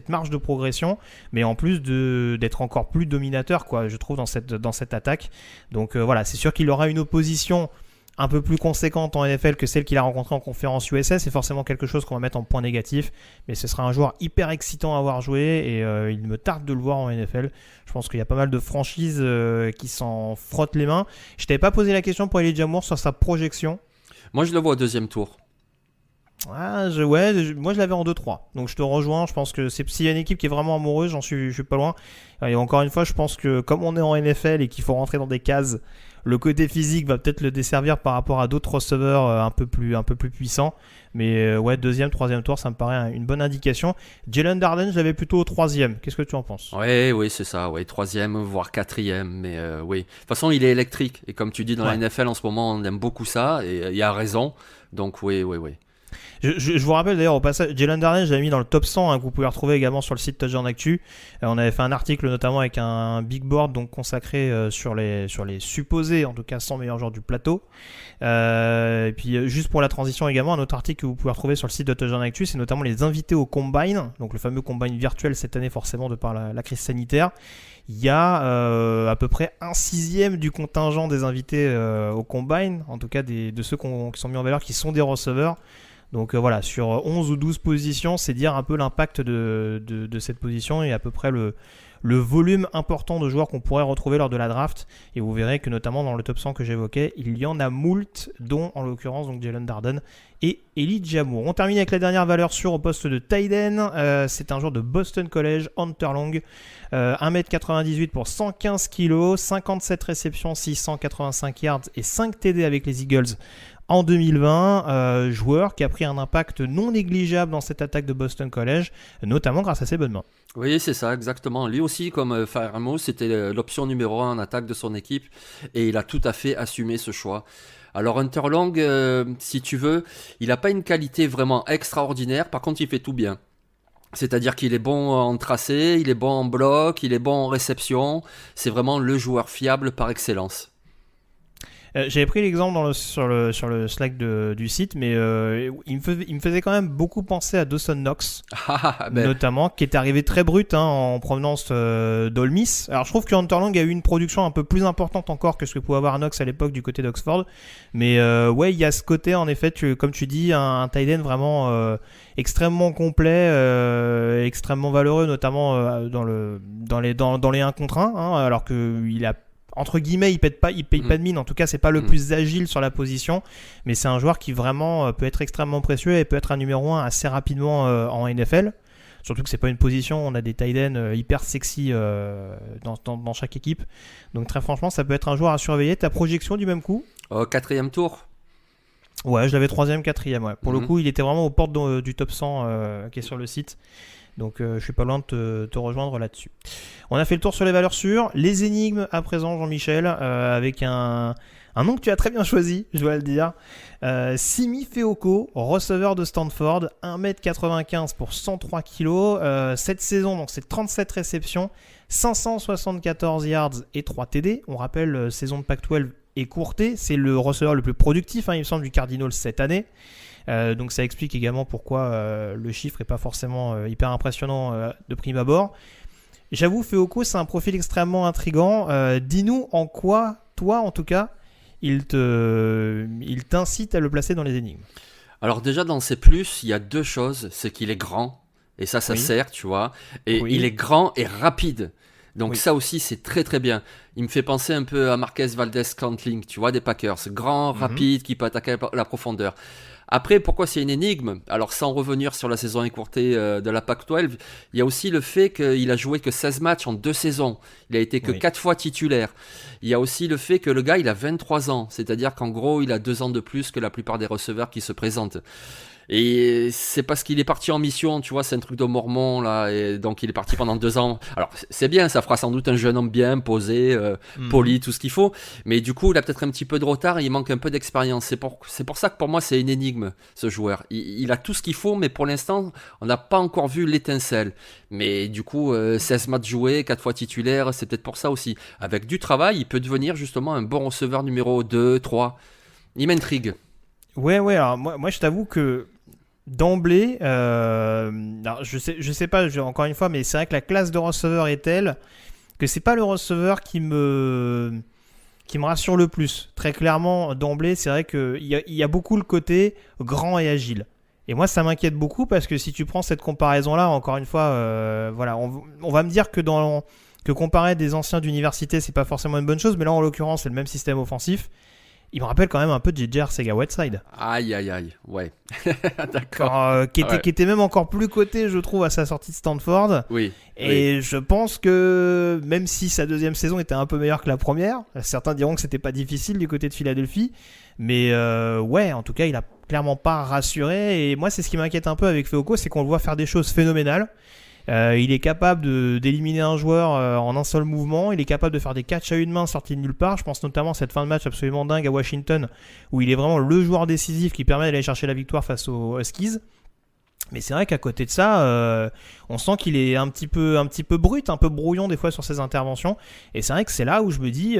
marge de progression, mais en plus d'être encore plus dominateur, quoi, je trouve, dans cette attaque. Donc voilà, c'est sûr qu'il aura une opposition un peu plus conséquente en NFL que celle qu'il a rencontrée en conférence USS. C'est forcément quelque chose qu'on va mettre en point négatif, mais ce sera un joueur hyper excitant à avoir joué et il me tarde de le voir en NFL. Je pense qu'il y a pas mal de franchises qui s'en frottent les mains. Je t'avais pas posé la question pour Elijah Moore sur sa projection. Moi, je le vois au deuxième tour. Moi je l'avais en 2-3, donc je te rejoins. Je pense que s'il y a une équipe qui est vraiment amoureuse, je suis pas loin. Et encore une fois, je pense que comme on est en NFL et qu'il faut rentrer dans des cases, le côté physique va peut-être le desservir par rapport à d'autres receveurs un peu plus puissants. Mais deuxième, troisième tour, ça me paraît une bonne indication. Jalen Darden, je l'avais plutôt au troisième. Qu'est-ce que tu en penses? Oui, c'est ça. Oui, troisième, voire quatrième. Mais oui. De toute façon, il est électrique. Et comme tu dis, dans la NFL en ce moment, on aime beaucoup ça. Et il y a raison. Donc oui. Je vous rappelle d'ailleurs au passage, Jalen Darden, je l'avais mis dans le top 100 que vous pouvez retrouver également sur le site Touchdown Actu. On avait fait un article notamment avec un big board donc consacré sur les supposés, en tout cas 100 meilleurs joueurs du plateau. Et puis juste pour la transition également, un autre article que vous pouvez retrouver sur le site de Touchdown Actu, c'est notamment les invités au Combine, donc le fameux Combine virtuel cette année forcément de par la crise sanitaire. Il y a à peu près 1/6 du contingent des invités au Combine, en tout cas de ceux qui sont mis en valeur, qui sont des receveurs. Donc voilà, sur 11 ou 12 positions, c'est dire un peu l'impact de cette position et à peu près le volume important de joueurs qu'on pourrait retrouver lors de la draft. Et vous verrez que notamment dans le top 100 que j'évoquais, il y en a moult, dont en l'occurrence donc Jalen Darden et Elijah Moore. On termine avec la dernière valeur sûre au poste de tight end. C'est un joueur de Boston College, Hunter Long. 1m98 pour 115 kg, 57 réceptions, 685 yards et 5 TD avec les Eagles en 2020, joueur qui a pris un impact non négligeable dans cette attaque de Boston College, notamment grâce à ses bonnes mains. Oui, c'est ça, exactement. Lui aussi, comme Faramo, c'était l'option numéro 1 en attaque de son équipe et il a tout à fait assumé ce choix. Alors Hunter Long, si tu veux, il n'a pas une qualité vraiment extraordinaire, par contre il fait tout bien. C'est-à-dire qu'il est bon en tracé, il est bon en bloc, il est bon en réception, c'est vraiment le joueur fiable par excellence. J'avais pris l'exemple sur le Slack du site, mais il me faisait quand même beaucoup penser à Dawson Knox, notamment, qui est arrivé très brut en provenance d'Ole Miss. Alors je trouve que Hunter Long a eu une production un peu plus importante encore que ce que pouvait avoir Knox à l'époque du côté d'Oxford. Mais il y a ce côté, en effet, comme tu dis, un tight end vraiment extrêmement complet, extrêmement valeureux, notamment dans les 1 contre 1, alors qu'il a entre guillemets, il paye pas de mine. En tout cas, c'est pas le plus agile sur la position, mais c'est un joueur qui vraiment peut être extrêmement précieux et peut être un numéro 1 assez rapidement en NFL. Surtout que c'est pas une position, on a des tight ends hyper sexy dans chaque équipe. Donc très franchement, ça peut être un joueur à surveiller. Ta projection du même coup? 4e tour. Ouais, je l'avais 3e, 4e. Ouais. Pour le coup, il était vraiment aux portes du top 100 qui est sur le site. Donc je suis pas loin de te rejoindre là-dessus. On a fait le tour sur les valeurs sûres. Les énigmes à présent, Jean-Michel, avec un nom que tu as très bien choisi, je dois le dire. Simi Fehoko, receveur de Stanford, 1m95 pour 103 kg. Cette saison, donc c'est 37 réceptions, 574 yards et 3 TD. On rappelle, saison de Pac-12 écourtée. C'est le receveur le plus productif, il me semble, du Cardinals cette année. Donc ça explique également pourquoi le chiffre n'est pas forcément hyper impressionnant de prime abord. J'avoue, Fehoko, c'est un profil extrêmement intriguant. Dis-nous en quoi, toi en tout cas, il t'incite à le placer dans les énigmes. Alors déjà, dans ses plus, il y a 2 choses. C'est qu'il est grand, et ça Oui. sert, tu vois. Et Oui. il est grand et rapide. Donc Oui. ça aussi, c'est très très bien. Il me fait penser un peu à Marquez Valdez-Scantling, tu vois, des Packers. Grand, rapide, qui peut attaquer la profondeur. Après, pourquoi c'est une énigme? Alors, sans revenir sur la saison écourtée de la Pac-12, il y a aussi le fait qu'il a joué que 16 matchs en 2 saisons. Il a été que 4 fois titulaire. Il y a aussi le fait que le gars, il a 23 ans. C'est-à-dire qu'en gros, il a 2 ans de plus que la plupart des receveurs qui se présentent. Et c'est parce qu'il est parti en mission, tu vois, c'est un truc de mormon, là, et donc il est parti pendant 2 ans. Alors, c'est bien, ça fera sans doute un jeune homme bien, posé, poli, tout ce qu'il faut, mais du coup, il a peut-être un petit peu de retard et il manque un peu d'expérience. C'est pour ça que pour moi, c'est une énigme, ce joueur. Il a tout ce qu'il faut, mais pour l'instant, on n'a pas encore vu l'étincelle. Mais du coup, 16 matchs joués, 4 fois titulaire, c'est peut-être pour ça aussi. Avec du travail, il peut devenir justement un bon receveur numéro 2, 3. Il m'intrigue. Ouais, alors moi je t'avoue que d'emblée, alors je sais pas, encore une fois, mais c'est vrai que la classe de receveur est telle que c'est pas le receveur qui me rassure le plus. Très clairement, d'emblée, c'est vrai qu'il y a beaucoup le côté grand et agile. Et moi, ça m'inquiète beaucoup parce que si tu prends cette comparaison-là, encore une fois, voilà, on va me dire que comparer des anciens d'université, c'est pas forcément une bonne chose, mais là, en l'occurrence, c'est le même système offensif. Il me rappelle quand même un peu de J.J. Arcega-Whiteside. Aïe, ouais. D'accord. Qui était même encore plus coté, je trouve, à sa sortie de Stanford. Oui. Et je pense que même si sa deuxième saison était un peu meilleure que la première, certains diront que c'était pas difficile du côté de Philadelphie. Mais ouais, en tout cas, il a clairement pas rassuré. Et moi, c'est ce qui m'inquiète un peu avec Fehoko, c'est qu'on le voit faire des choses phénoménales. Il est capable d'éliminer un joueur en un seul mouvement. Il est capable de faire des catchs à une main sortis de nulle part. Je pense notamment à cette fin de match absolument dingue à Washington, où il est vraiment le joueur décisif qui permet d'aller chercher la victoire face aux Huskies. Mais c'est vrai qu'à côté de ça, on sent qu'il est un petit peu brut, un peu brouillon des fois sur ses interventions. Et c'est vrai que c'est là où je me dis,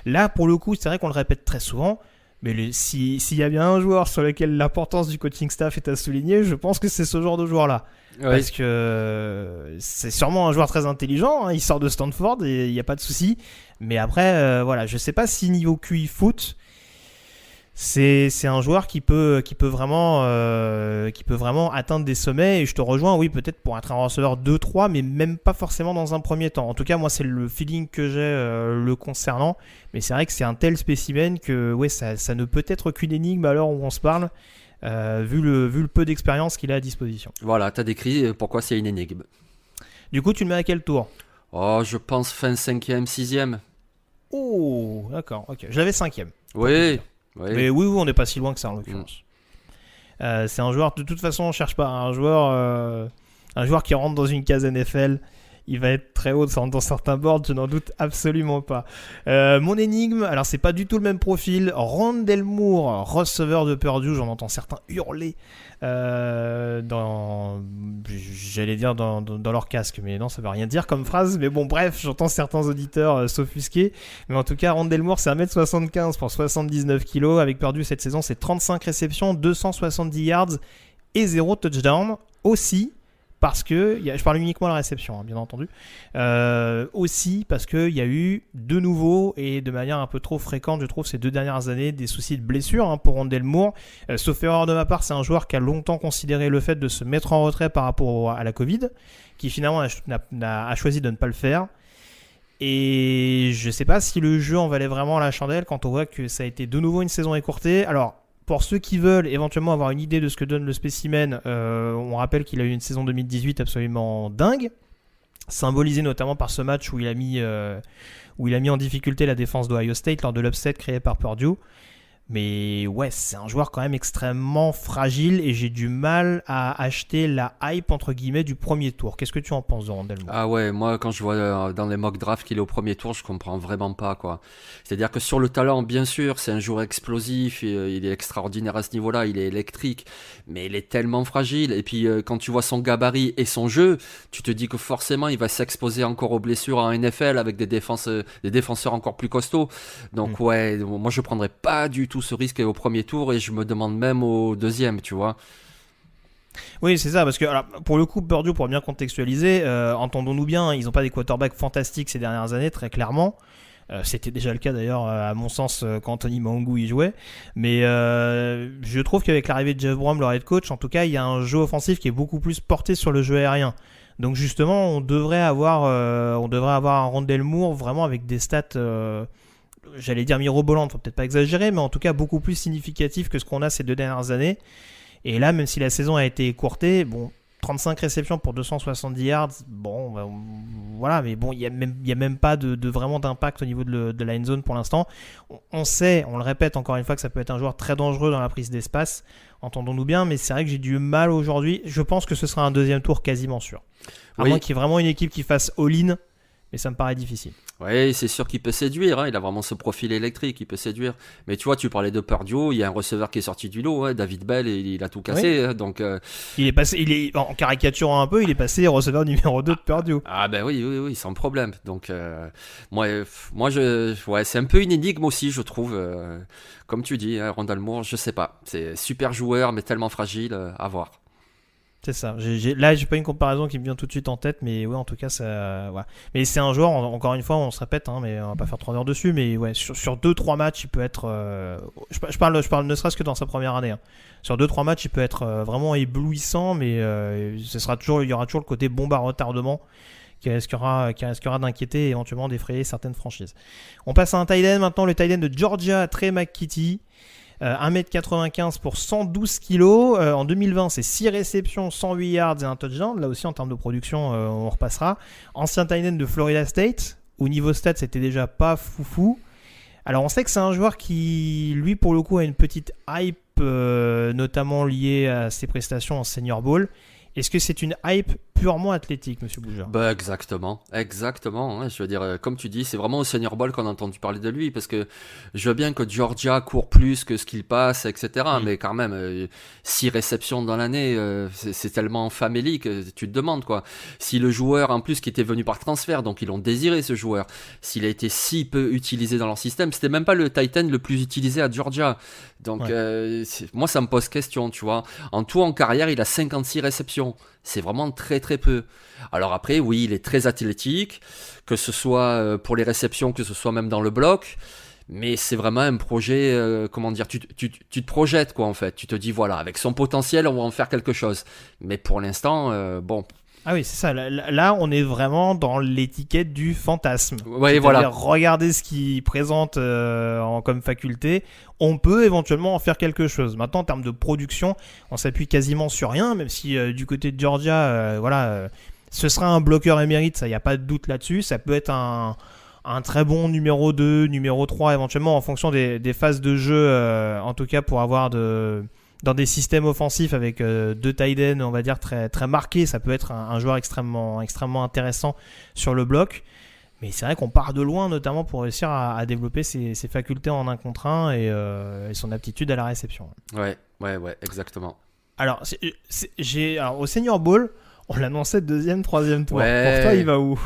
là pour le coup, c'est vrai qu'on le répète très souvent, mais s'il y a bien un joueur sur lequel l'importance du coaching staff est à souligner, je pense que c'est ce genre de joueur-là. Ouais. Parce que c'est sûrement un joueur très intelligent, il sort de Stanford et il n'y a pas de souci. Mais après, voilà, je sais pas si niveau QI foot, c'est un joueur qui peut vraiment atteindre des sommets. Et je te rejoins, oui, peut-être pour être un receveur 2-3, mais même pas forcément dans un premier temps. En tout cas, moi, c'est le feeling que j'ai le concernant. Mais c'est vrai que c'est un tel spécimen que ouais, ça ne peut être qu'une énigme à l'heure où on se parle. Vu le peu d'expérience qu'il a à disposition. Voilà, t'as décrit pourquoi c'est une énigme. Du coup, tu le mets à quel tour? Oh, je pense fin 5e, 6e. Oh, d'accord, ok. Je l'avais 5e. Oui. Mais oui, on n'est pas si loin que ça en l'occurrence. C'est un joueur, de toute façon, on cherche pas un joueur qui rentre dans une case NFL. Il va être très haut dans certains boards, je n'en doute absolument pas. Mon énigme, alors c'est pas du tout le même profil. Rondale Moore, receveur de Purdue, j'en entends certains hurler j'allais dire dans leur casque, mais non, ça veut rien dire comme phrase. Mais bon, bref, j'entends certains auditeurs s'offusquer. Mais en tout cas, Rondale Moore, c'est 1m75 pour 79 kg. Avec Purdue cette saison, c'est 35 réceptions, 270 yards et 0 touchdown. Aussi, parce que, je parle uniquement de la réception, bien entendu, aussi parce qu'il y a eu de nouveau, et de manière un peu trop fréquente, je trouve, ces 2 dernières années, des soucis de blessure pour Rondale Moore. Sauf erreur de ma part, c'est un joueur qui a longtemps considéré le fait de se mettre en retrait par rapport à la Covid, qui finalement a choisi de ne pas le faire. Et je sais pas si le jeu en valait vraiment la chandelle quand on voit que ça a été de nouveau une saison écourtée. Alors, pour ceux qui veulent éventuellement avoir une idée de ce que donne le spécimen, on rappelle qu'il a eu une saison 2018 absolument dingue, symbolisée notamment par ce match où il a mis en difficulté la défense d'Ohio State lors de l'upset créé par Purdue. Mais ouais, c'est un joueur quand même extrêmement fragile et j'ai du mal à acheter la hype entre guillemets du premier tour. Qu'est-ce que tu en penses de Rondale Moore ? Ah ouais, moi quand je vois dans les mock drafts qu'il est au premier tour, je comprends vraiment pas quoi. C'est-à-dire que sur le talent, bien sûr, c'est un joueur explosif, il est extraordinaire à ce niveau-là, il est électrique, mais il est tellement fragile. Et puis quand tu vois son gabarit et son jeu, tu te dis que forcément il va s'exposer encore aux blessures en NFL avec des défenseurs encore plus costauds. Donc ouais, moi je prendrais pas du tout ce risque au premier tour et je me demande même au deuxième, tu vois. Oui, c'est ça, parce que alors, pour le coup, Purdue, pour bien contextualiser, entendons-nous bien, ils n'ont pas des quarterbacks fantastiques ces dernières années, très clairement. C'était déjà le cas d'ailleurs, à mon sens, quand Anthony Mangou y jouait. Mais je trouve qu'avec l'arrivée de Jeff Brom, leur head coach, en tout cas, il y a un jeu offensif qui est beaucoup plus porté sur le jeu aérien. Donc justement, on devrait avoir un Rondale Moore vraiment avec des stats... j'allais dire mirobolante, faut peut-être pas exagérer, mais en tout cas beaucoup plus significatif que ce qu'on a ces 2 dernières années. Et là, même si la saison a été écourtée, bon, 35 réceptions pour 270 yards, bon, voilà, mais bon, il y a même pas de vraiment d'impact au niveau de la end zone pour l'instant. On sait, on le répète encore une fois, que ça peut être un joueur très dangereux dans la prise d'espace, entendons-nous bien, mais c'est vrai que j'ai du mal aujourd'hui. Je pense que ce sera un deuxième tour quasiment sûr. À moins qu'il y ait vraiment une équipe qui fasse all-in, mais ça me paraît difficile. Oui, c'est sûr qu'il peut séduire, hein. Il a vraiment ce profil électrique, il peut séduire. Mais tu vois, tu parlais de Purdue, il y a un receveur qui est sorti du lot, hein, David Bell, et il a tout cassé. Hein, donc, il est en caricaturant un peu, il est passé receveur numéro 2 de Purdue. Ah ben oui, sans problème. Donc moi c'est un peu une énigme aussi, je trouve. Comme tu dis, hein, Rondale Moore, je sais pas. C'est super joueur, mais tellement fragile, à voir. C'est ça. Là, j'ai pas une comparaison qui me vient tout de suite en tête, mais ouais, en tout cas, ça. Ouais. Mais c'est un joueur, encore une fois, on se répète, hein, mais on va pas faire 3 heures dessus, mais ouais, sur 2-3 matchs, il peut être. Je parle ne serait-ce que dans sa première année. Hein. Sur 2-3 matchs, il peut être vraiment éblouissant, mais il y aura toujours le côté bombe à retardement qui risquera d'inquiéter et éventuellement d'effrayer certaines franchises. On passe à un tight end maintenant, le tight end de Georgia, Trey McKitty. 1m95 pour 112 kg. En 2020, c'est 6 réceptions, 108 yards et un touchdown. Là aussi, en termes de production, on repassera. Ancien tight end de Florida State. Au niveau stats, c'était déjà pas foufou. Alors, on sait que c'est un joueur qui, lui, pour le coup, a une petite hype, notamment liée à ses prestations en Senior Bowl. Est-ce que c'est une hype purement athlétique, monsieur Bougeur ? Bah exactement. Hein, je veux dire, comme tu dis, c'est vraiment au Senior Bowl qu'on a entendu parler de lui, parce que je veux bien que Georgia court plus que ce qu'il passe, etc. Mais quand même, 6 réceptions dans l'année, c'est tellement famélique que tu te demandes quoi. Si le joueur, en plus, qui était venu par transfert, donc ils l'ont désiré ce joueur, s'il a été si peu utilisé dans leur système, c'était même pas le tight end le plus utilisé à Georgia. Donc moi ça me pose question, tu vois. En tout en carrière, il a 56 réceptions. C'est vraiment très très peu. Alors après, oui, il est très athlétique, que ce soit pour les réceptions, que ce soit même dans le bloc. Mais c'est vraiment un projet, tu te projettes quoi en fait. Tu te dis voilà, avec son potentiel, on va en faire quelque chose. Mais pour l'instant, bon. Ah oui, c'est ça. Là, on est vraiment dans l'étiquette du fantasme. Ouais, voilà. Regardez ce qu'il présente comme faculté. On peut éventuellement en faire quelque chose. Maintenant, en termes de production, on s'appuie quasiment sur rien, même si du côté de Georgia, ce sera un bloqueur émérite, ça, il n'y a pas de doute là-dessus. Ça peut être un très bon numéro 2, numéro 3, éventuellement, en fonction des phases de jeu, en tout cas pour avoir dans des systèmes offensifs avec 2 tight ends, on va dire, très, très marqués, ça peut être un joueur extrêmement, extrêmement intéressant sur le bloc. Mais c'est vrai qu'on part de loin, notamment pour réussir à développer ses facultés en 1 contre 1 et son aptitude à la réception. Ouais, exactement. Alors, au Senior Bowl, on l'annonçait 2e, 3e tour. Ouais. Pour toi, il va où ?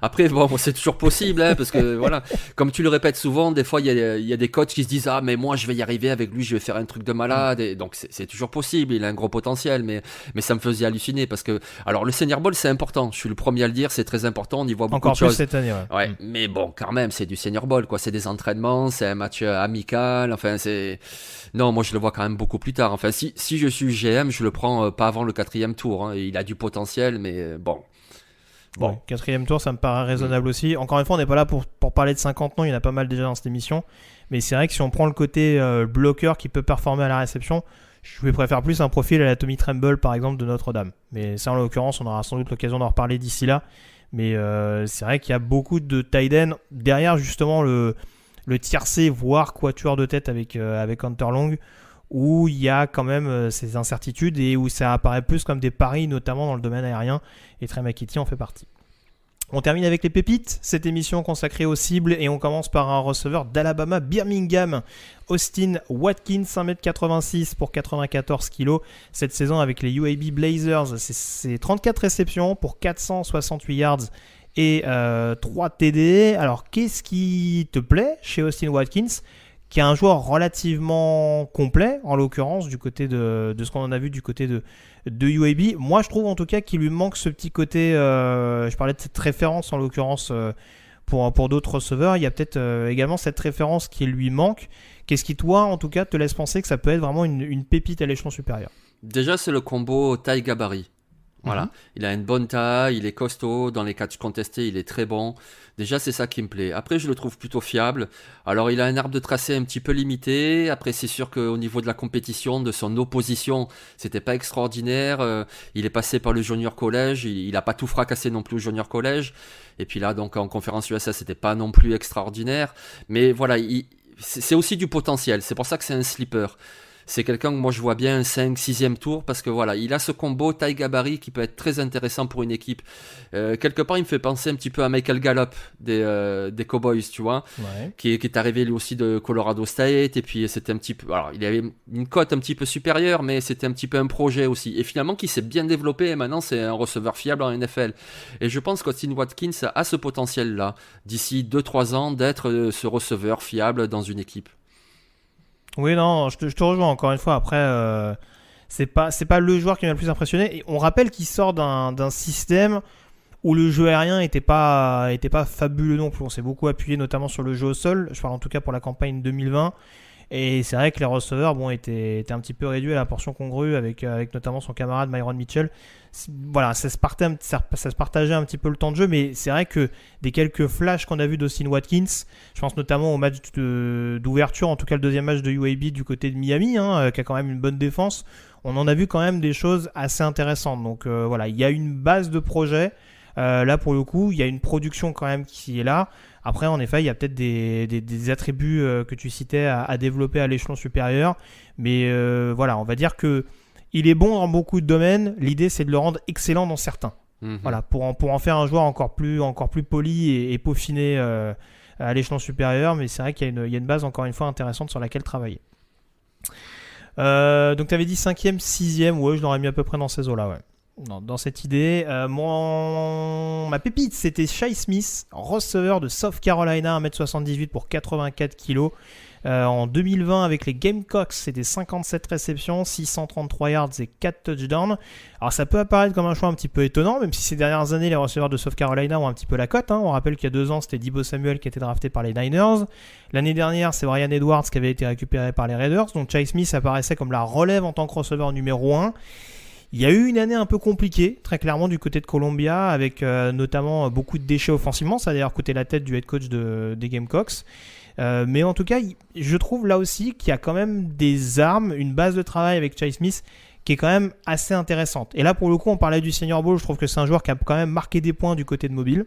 Après, bon, c'est toujours possible, hein, parce que voilà, comme tu le répètes souvent, des fois il y a des coachs qui se disent ah mais moi je vais y arriver avec lui, je vais faire un truc de malade, et donc c'est toujours possible, il a un gros potentiel, mais ça me faisait halluciner parce que alors le Senior Bowl c'est important, je suis le premier à le dire, c'est très important, on y voit beaucoup encore de choses. Encore plus cette année, ouais. Mais bon, quand même, c'est du Senior Bowl, quoi, c'est des entraînements, c'est un match amical, enfin non, moi je le vois quand même beaucoup plus tard. Enfin, si je suis GM, je le prends pas avant le 4e tour, hein. Il a du potentiel, mais bon. Bon. Ouais, 4e tour, ça me paraît raisonnable aussi. Encore une fois, on n'est pas là pour parler de 50 noms, il y en a pas mal déjà dans cette émission. Mais c'est vrai que si on prend le côté bloqueur qui peut performer à la réception, je préfère plus un profil à la Tommy Tremble, par exemple, de Notre-Dame. Mais ça, en l'occurrence, on aura sans doute l'occasion d'en reparler d'ici là. Mais c'est vrai qu'il y a beaucoup de tight end derrière, justement, le tiercé, voire quatuor de tête avec Hunter Long, où il y a quand même ces incertitudes et où ça apparaît plus comme des paris, notamment dans le domaine aérien, et Trey McKitty en fait partie. On termine avec les pépites, cette émission consacrée aux cibles, et on commence par un receveur d'Alabama Birmingham, Austin Watkins, 1m86 pour 94 kg. Cette saison avec les UAB Blazers, c'est 34 réceptions pour 468 yards et 3 TD. Alors, qu'est-ce qui te plaît chez Austin Watkins, qui est un joueur relativement complet, en l'occurrence, du côté de ce qu'on en a vu du côté de UAB. Moi, je trouve en tout cas qu'il lui manque ce petit côté, je parlais de cette référence en l'occurrence pour d'autres receveurs, il y a peut-être également cette référence qui lui manque. Qu'est-ce qui, toi, en tout cas, te laisse penser que ça peut être vraiment une pépite à l'échelon supérieur? Déjà, c'est le combo taille-gabarit. Voilà, il a une bonne taille, il est costaud, dans les catchs contestés, il est très bon. Déjà, c'est ça qui me plaît. Après, je le trouve plutôt fiable. Alors, il a un arbre de tracé un petit peu limité. Après, c'est sûr qu'au niveau de la compétition, de son opposition, c'était pas extraordinaire. Il est passé par le junior college, il a pas tout fracassé non plus au junior college. Et puis là, donc en conférence USA, c'était pas non plus extraordinaire. Mais voilà, c'est aussi du potentiel. C'est pour ça que c'est un sleeper. C'est quelqu'un que moi je vois bien un 5, 6e tour parce que voilà, il a ce combo taille-gabarit qui peut être très intéressant pour une équipe. Quelque part, il me fait penser un petit peu à Michael Gallup des Cowboys, tu vois, qui est arrivé lui aussi de Colorado State. Et puis c'était un petit peu, alors il avait une cote un petit peu supérieure, mais c'était un petit peu un projet aussi. Et finalement, qui s'est bien développé et maintenant c'est un receveur fiable en NFL. Et je pense qu'Austin Watkins a ce potentiel-là, d'ici 2-3 ans, d'être ce receveur fiable dans une équipe. Oui, non, je te rejoins encore une fois. Après, c'est pas le joueur qui m'a le plus impressionné. Et on rappelle qu'il sort d'un système où le jeu aérien était pas fabuleux non plus. On s'est beaucoup appuyé notamment sur le jeu au sol. Je parle en tout cas pour la campagne 2020. Et c'est vrai que les receveurs étaient un petit peu réduits à la portion congrue avec notamment son camarade Myron Mitchell. Voilà, ça se partageait un petit peu le temps de jeu, mais c'est vrai que des quelques flashs qu'on a vus d'Austin Watkins, je pense notamment au match d'ouverture, en tout cas le deuxième match de UAB du côté de Miami, qui a quand même une bonne défense, on en a vu quand même des choses assez intéressantes. Donc voilà, il y a une base de projet. Là pour le coup, il y a une production quand même qui est là. Après, en effet, il y a peut-être des attributs que tu citais à développer à l'échelon supérieur. Mais voilà, on va dire que il est bon dans beaucoup de domaines. L'idée, c'est de le rendre excellent dans certains. Voilà, pour en faire un joueur encore plus poli et peaufiné à l'échelon supérieur. Mais c'est vrai qu'il y a une base, encore une fois, intéressante sur laquelle travailler. Donc, tu avais dit 5e, 6e. Ouais, je l'aurais mis à peu près dans ces eaux-là, ouais. Dans cette idée, ma pépite, c'était Shi Smith, receveur de South Carolina, 1m78 pour 84 kg. En 2020, avec les Gamecocks, c'était 57 réceptions, 633 yards et 4 touchdowns. Alors ça peut apparaître comme un choix un petit peu étonnant, même si ces dernières années, les receveurs de South Carolina ont un petit peu la cote. On rappelle qu'il y a 2 ans, c'était Deebo Samuel qui était drafté par les Niners. L'année dernière, c'est Bryan Edwards qui avait été récupéré par les Raiders. Donc Shi Smith apparaissait comme la relève en tant que receveur numéro 1. Il y a eu une année un peu compliquée, très clairement, du côté de Columbia, avec notamment beaucoup de déchets offensivement. Ça a d'ailleurs coûté la tête du head coach des Gamecocks. Mais en tout cas, je trouve là aussi qu'il y a quand même des armes, une base de travail avec Shi Smith qui est quand même assez intéressante. Et là, pour le coup, on parlait du Senior Bowl. Je trouve que c'est un joueur qui a quand même marqué des points du côté de Mobile.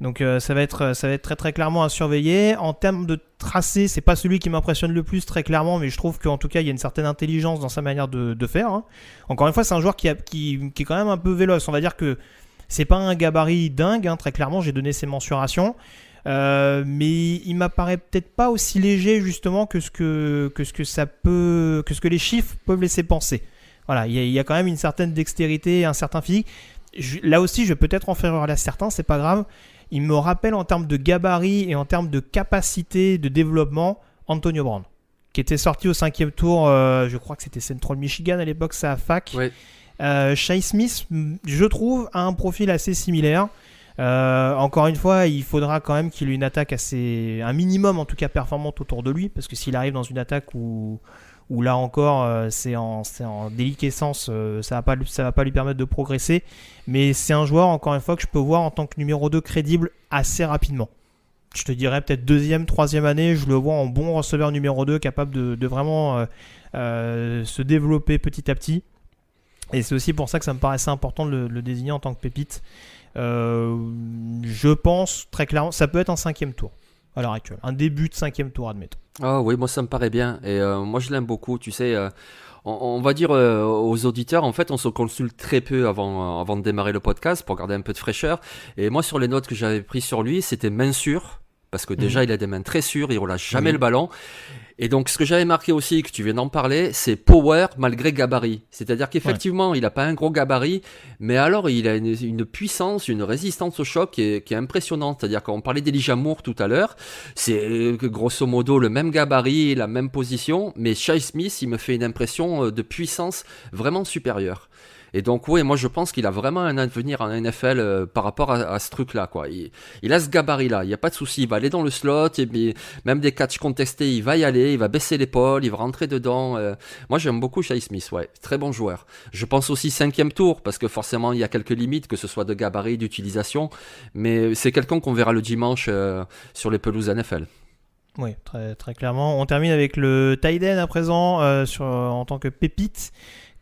Donc ça va être très très clairement à surveiller. En termes de tracé, c'est pas celui qui m'impressionne le plus très clairement, mais je trouve qu'en tout cas il y a une certaine intelligence dans sa manière de faire. Encore une fois, c'est un joueur qui est quand même un peu véloce. On va dire que c'est pas un gabarit dingue, très clairement. J'ai donné ses mensurations, mais il m'apparaît peut-être pas aussi léger justement que ce que les chiffres peuvent laisser penser. Voilà, il y a quand même une certaine dextérité, un certain physique. Là aussi, je vais peut-être en faire à certains, c'est pas grave. Il me rappelle en termes de gabarit et en termes de capacité de développement Antonio Brown, qui était sorti au 5e tour, je crois que c'était Central Michigan à l'époque, c'est à fac. Ouais. Shi Smith, je trouve, a un profil assez similaire. Encore une fois, il faudra quand même qu'il ait une attaque un minimum en tout cas performante autour de lui, parce que s'il arrive dans une attaque où où là encore c'est en déliquescence, ça va pas lui permettre de progresser, mais c'est un joueur encore une fois que je peux voir en tant que numéro 2 crédible assez rapidement. Je te dirais peut-être 2e, 3e année, je le vois en bon receveur numéro 2 capable de vraiment se développer petit à petit. Et c'est aussi pour ça que ça me paraissait important de le désigner en tant que pépite. Je pense très clairement, ça peut être un 5e tour à l'heure actuelle. Un début de 5e tour, admettons. Ah oui, moi ça me paraît bien. Et moi je l'aime beaucoup. Tu sais, on va dire aux auditeurs, en fait, on se consulte très peu avant de démarrer le podcast pour garder un peu de fraîcheur. Et moi, sur les notes que j'avais prises sur lui, c'était main sûre. Parce que déjà, il a des mains très sûres, il ne relâche jamais le ballon. Et donc, ce que j'avais marqué aussi, que tu viens d'en parler, c'est power malgré gabarit. C'est-à-dire qu'effectivement, il n'a pas un gros gabarit, mais alors il a une puissance, une résistance au choc qui est impressionnante. C'est-à-dire qu'on parlait d'Elijah Moore tout à l'heure, c'est grosso modo le même gabarit, la même position, mais Shi Smith, il me fait une impression de puissance vraiment supérieure. Et donc, oui, moi je pense qu'il a vraiment un avenir en NFL par rapport à ce truc-là, quoi. Il a ce gabarit-là, il n'y a pas de souci, il va aller dans le slot, et puis, même des catchs contestés, il va y aller, il va baisser l'épaule, il va rentrer dedans. Moi j'aime beaucoup Shi Smith, ouais, très bon joueur. Je pense aussi 5e tour, parce que forcément il y a quelques limites, que ce soit de gabarit, d'utilisation, mais c'est quelqu'un qu'on verra le dimanche sur les pelouses NFL. Oui, très, très clairement. On termine avec le tight end à présent en tant que pépite.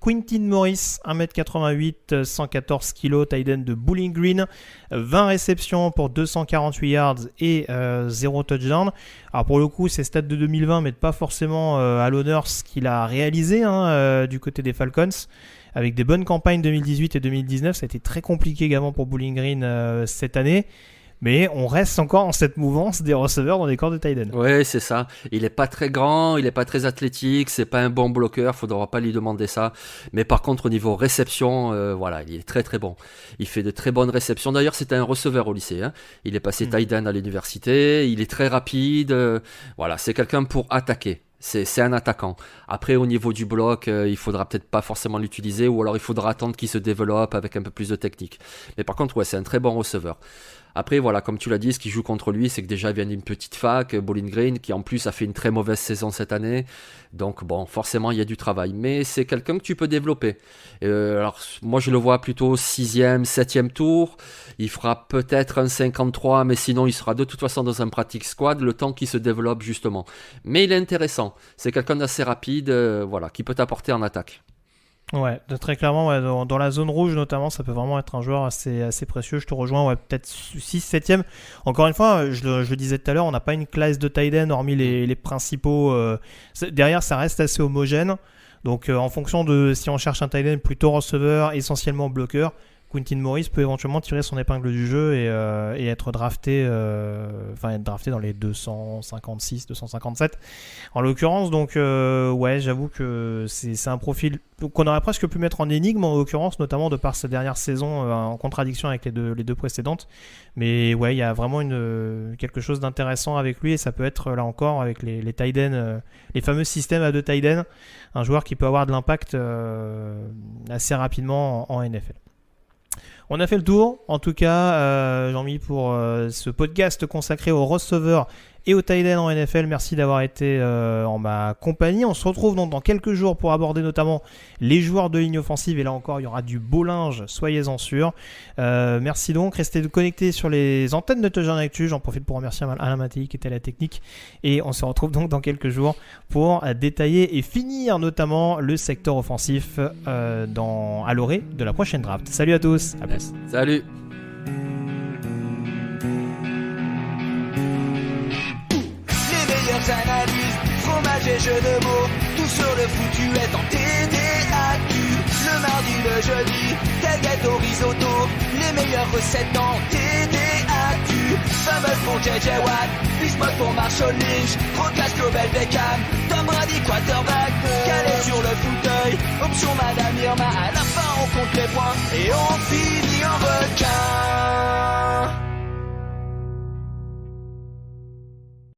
Quintin Morris, 1m88, 114 kg, tight end de Bowling Green, 20 réceptions pour 248 yards et 0 touchdown. Alors pour le coup, ses stats de 2020 mettent pas forcément à l'honneur ce qu'il a réalisé du côté des Falcons. Avec des bonnes campagnes 2018 et 2019, ça a été très compliqué également pour Bowling Green cette année. Mais on reste encore dans cette mouvance des receveurs dans les corps de tight end. Oui, c'est ça. Il n'est pas très grand, il n'est pas très athlétique, c'est pas un bon bloqueur, faudra pas lui demander ça. Mais par contre, au niveau réception, voilà, il est très très bon. Il fait de très bonnes réceptions. D'ailleurs, c'était un receveur au lycée. Il est passé tight end à l'université, il est très rapide. Voilà, c'est quelqu'un pour attaquer. C'est un attaquant. Après, au niveau du bloc, il faudra peut-être pas forcément l'utiliser, ou alors il faudra attendre qu'il se développe avec un peu plus de technique. Mais par contre, ouais, c'est un très bon receveur. Après, voilà, comme tu l'as dit, ce qui joue contre lui, c'est que déjà, il vient d'une petite fac, Bowling Green, qui en plus a fait une très mauvaise saison cette année. Donc, bon, forcément, il y a du travail. Mais c'est quelqu'un que tu peux développer. Alors, moi, je le vois plutôt 6e, 7e tour. Il fera peut-être un 53, mais sinon, il sera de toute façon dans un practice squad, le temps qu'il se développe, justement. Mais il est intéressant. C'est quelqu'un d'assez rapide, voilà, qui peut t'apporter en attaque. Ouais, très clairement, ouais, dans la zone rouge notamment, ça peut vraiment être un joueur assez précieux. Je te rejoins, ouais, peut-être 6, 7e. Encore une fois, je le disais tout à l'heure, on n'a pas une classe de tight end hormis les principaux. Derrière, ça reste assez homogène. Donc, en fonction de si on cherche un tight end plutôt receveur, essentiellement bloqueur, Quintin Morris peut éventuellement tirer son épingle du jeu et être drafté, dans les 256, 257 en l'occurrence. Donc ouais, j'avoue que c'est un profil qu'on aurait presque pu mettre en énigme en l'occurrence, notamment de par sa dernière saison en contradiction avec les deux précédentes. Mais ouais, il y a vraiment quelque chose d'intéressant avec lui, et ça peut être là encore avec les tight ends, les fameux systèmes à deux tight ends, un joueur qui peut avoir de l'impact assez rapidement en NFL. On a fait le tour, en tout cas, Jean-Mi, pour ce podcast consacré aux receveurs et aux tight ends en NFL. Merci d'avoir été en ma compagnie. On se retrouve donc dans quelques jours pour aborder notamment les joueurs de ligne offensive. Et là encore, il y aura du beau linge, soyez-en sûrs. Merci donc, restez connectés sur les antennes de Touchdown Actu. J'en profite pour remercier Alain Mattei qui était à la technique. Et on se retrouve donc dans quelques jours pour détailler et finir notamment le secteur offensif à l'orée de la prochaine draft. Salut à tous, à plus. Salut. Analyse, fromage et jeux de mots, tout sur le foutu est en TDAQ. Le mardi, le jeudi, tailgate au risotto, les meilleures recettes en TDAQ. Fumble pour JJ Watt, Bismuth pour Marshall Lynch, Rocas Global Beckham, Tom Brady quarterback, calé sur le fauteuil, option Madame Irma, à la fin on compte les points et on finit en requin.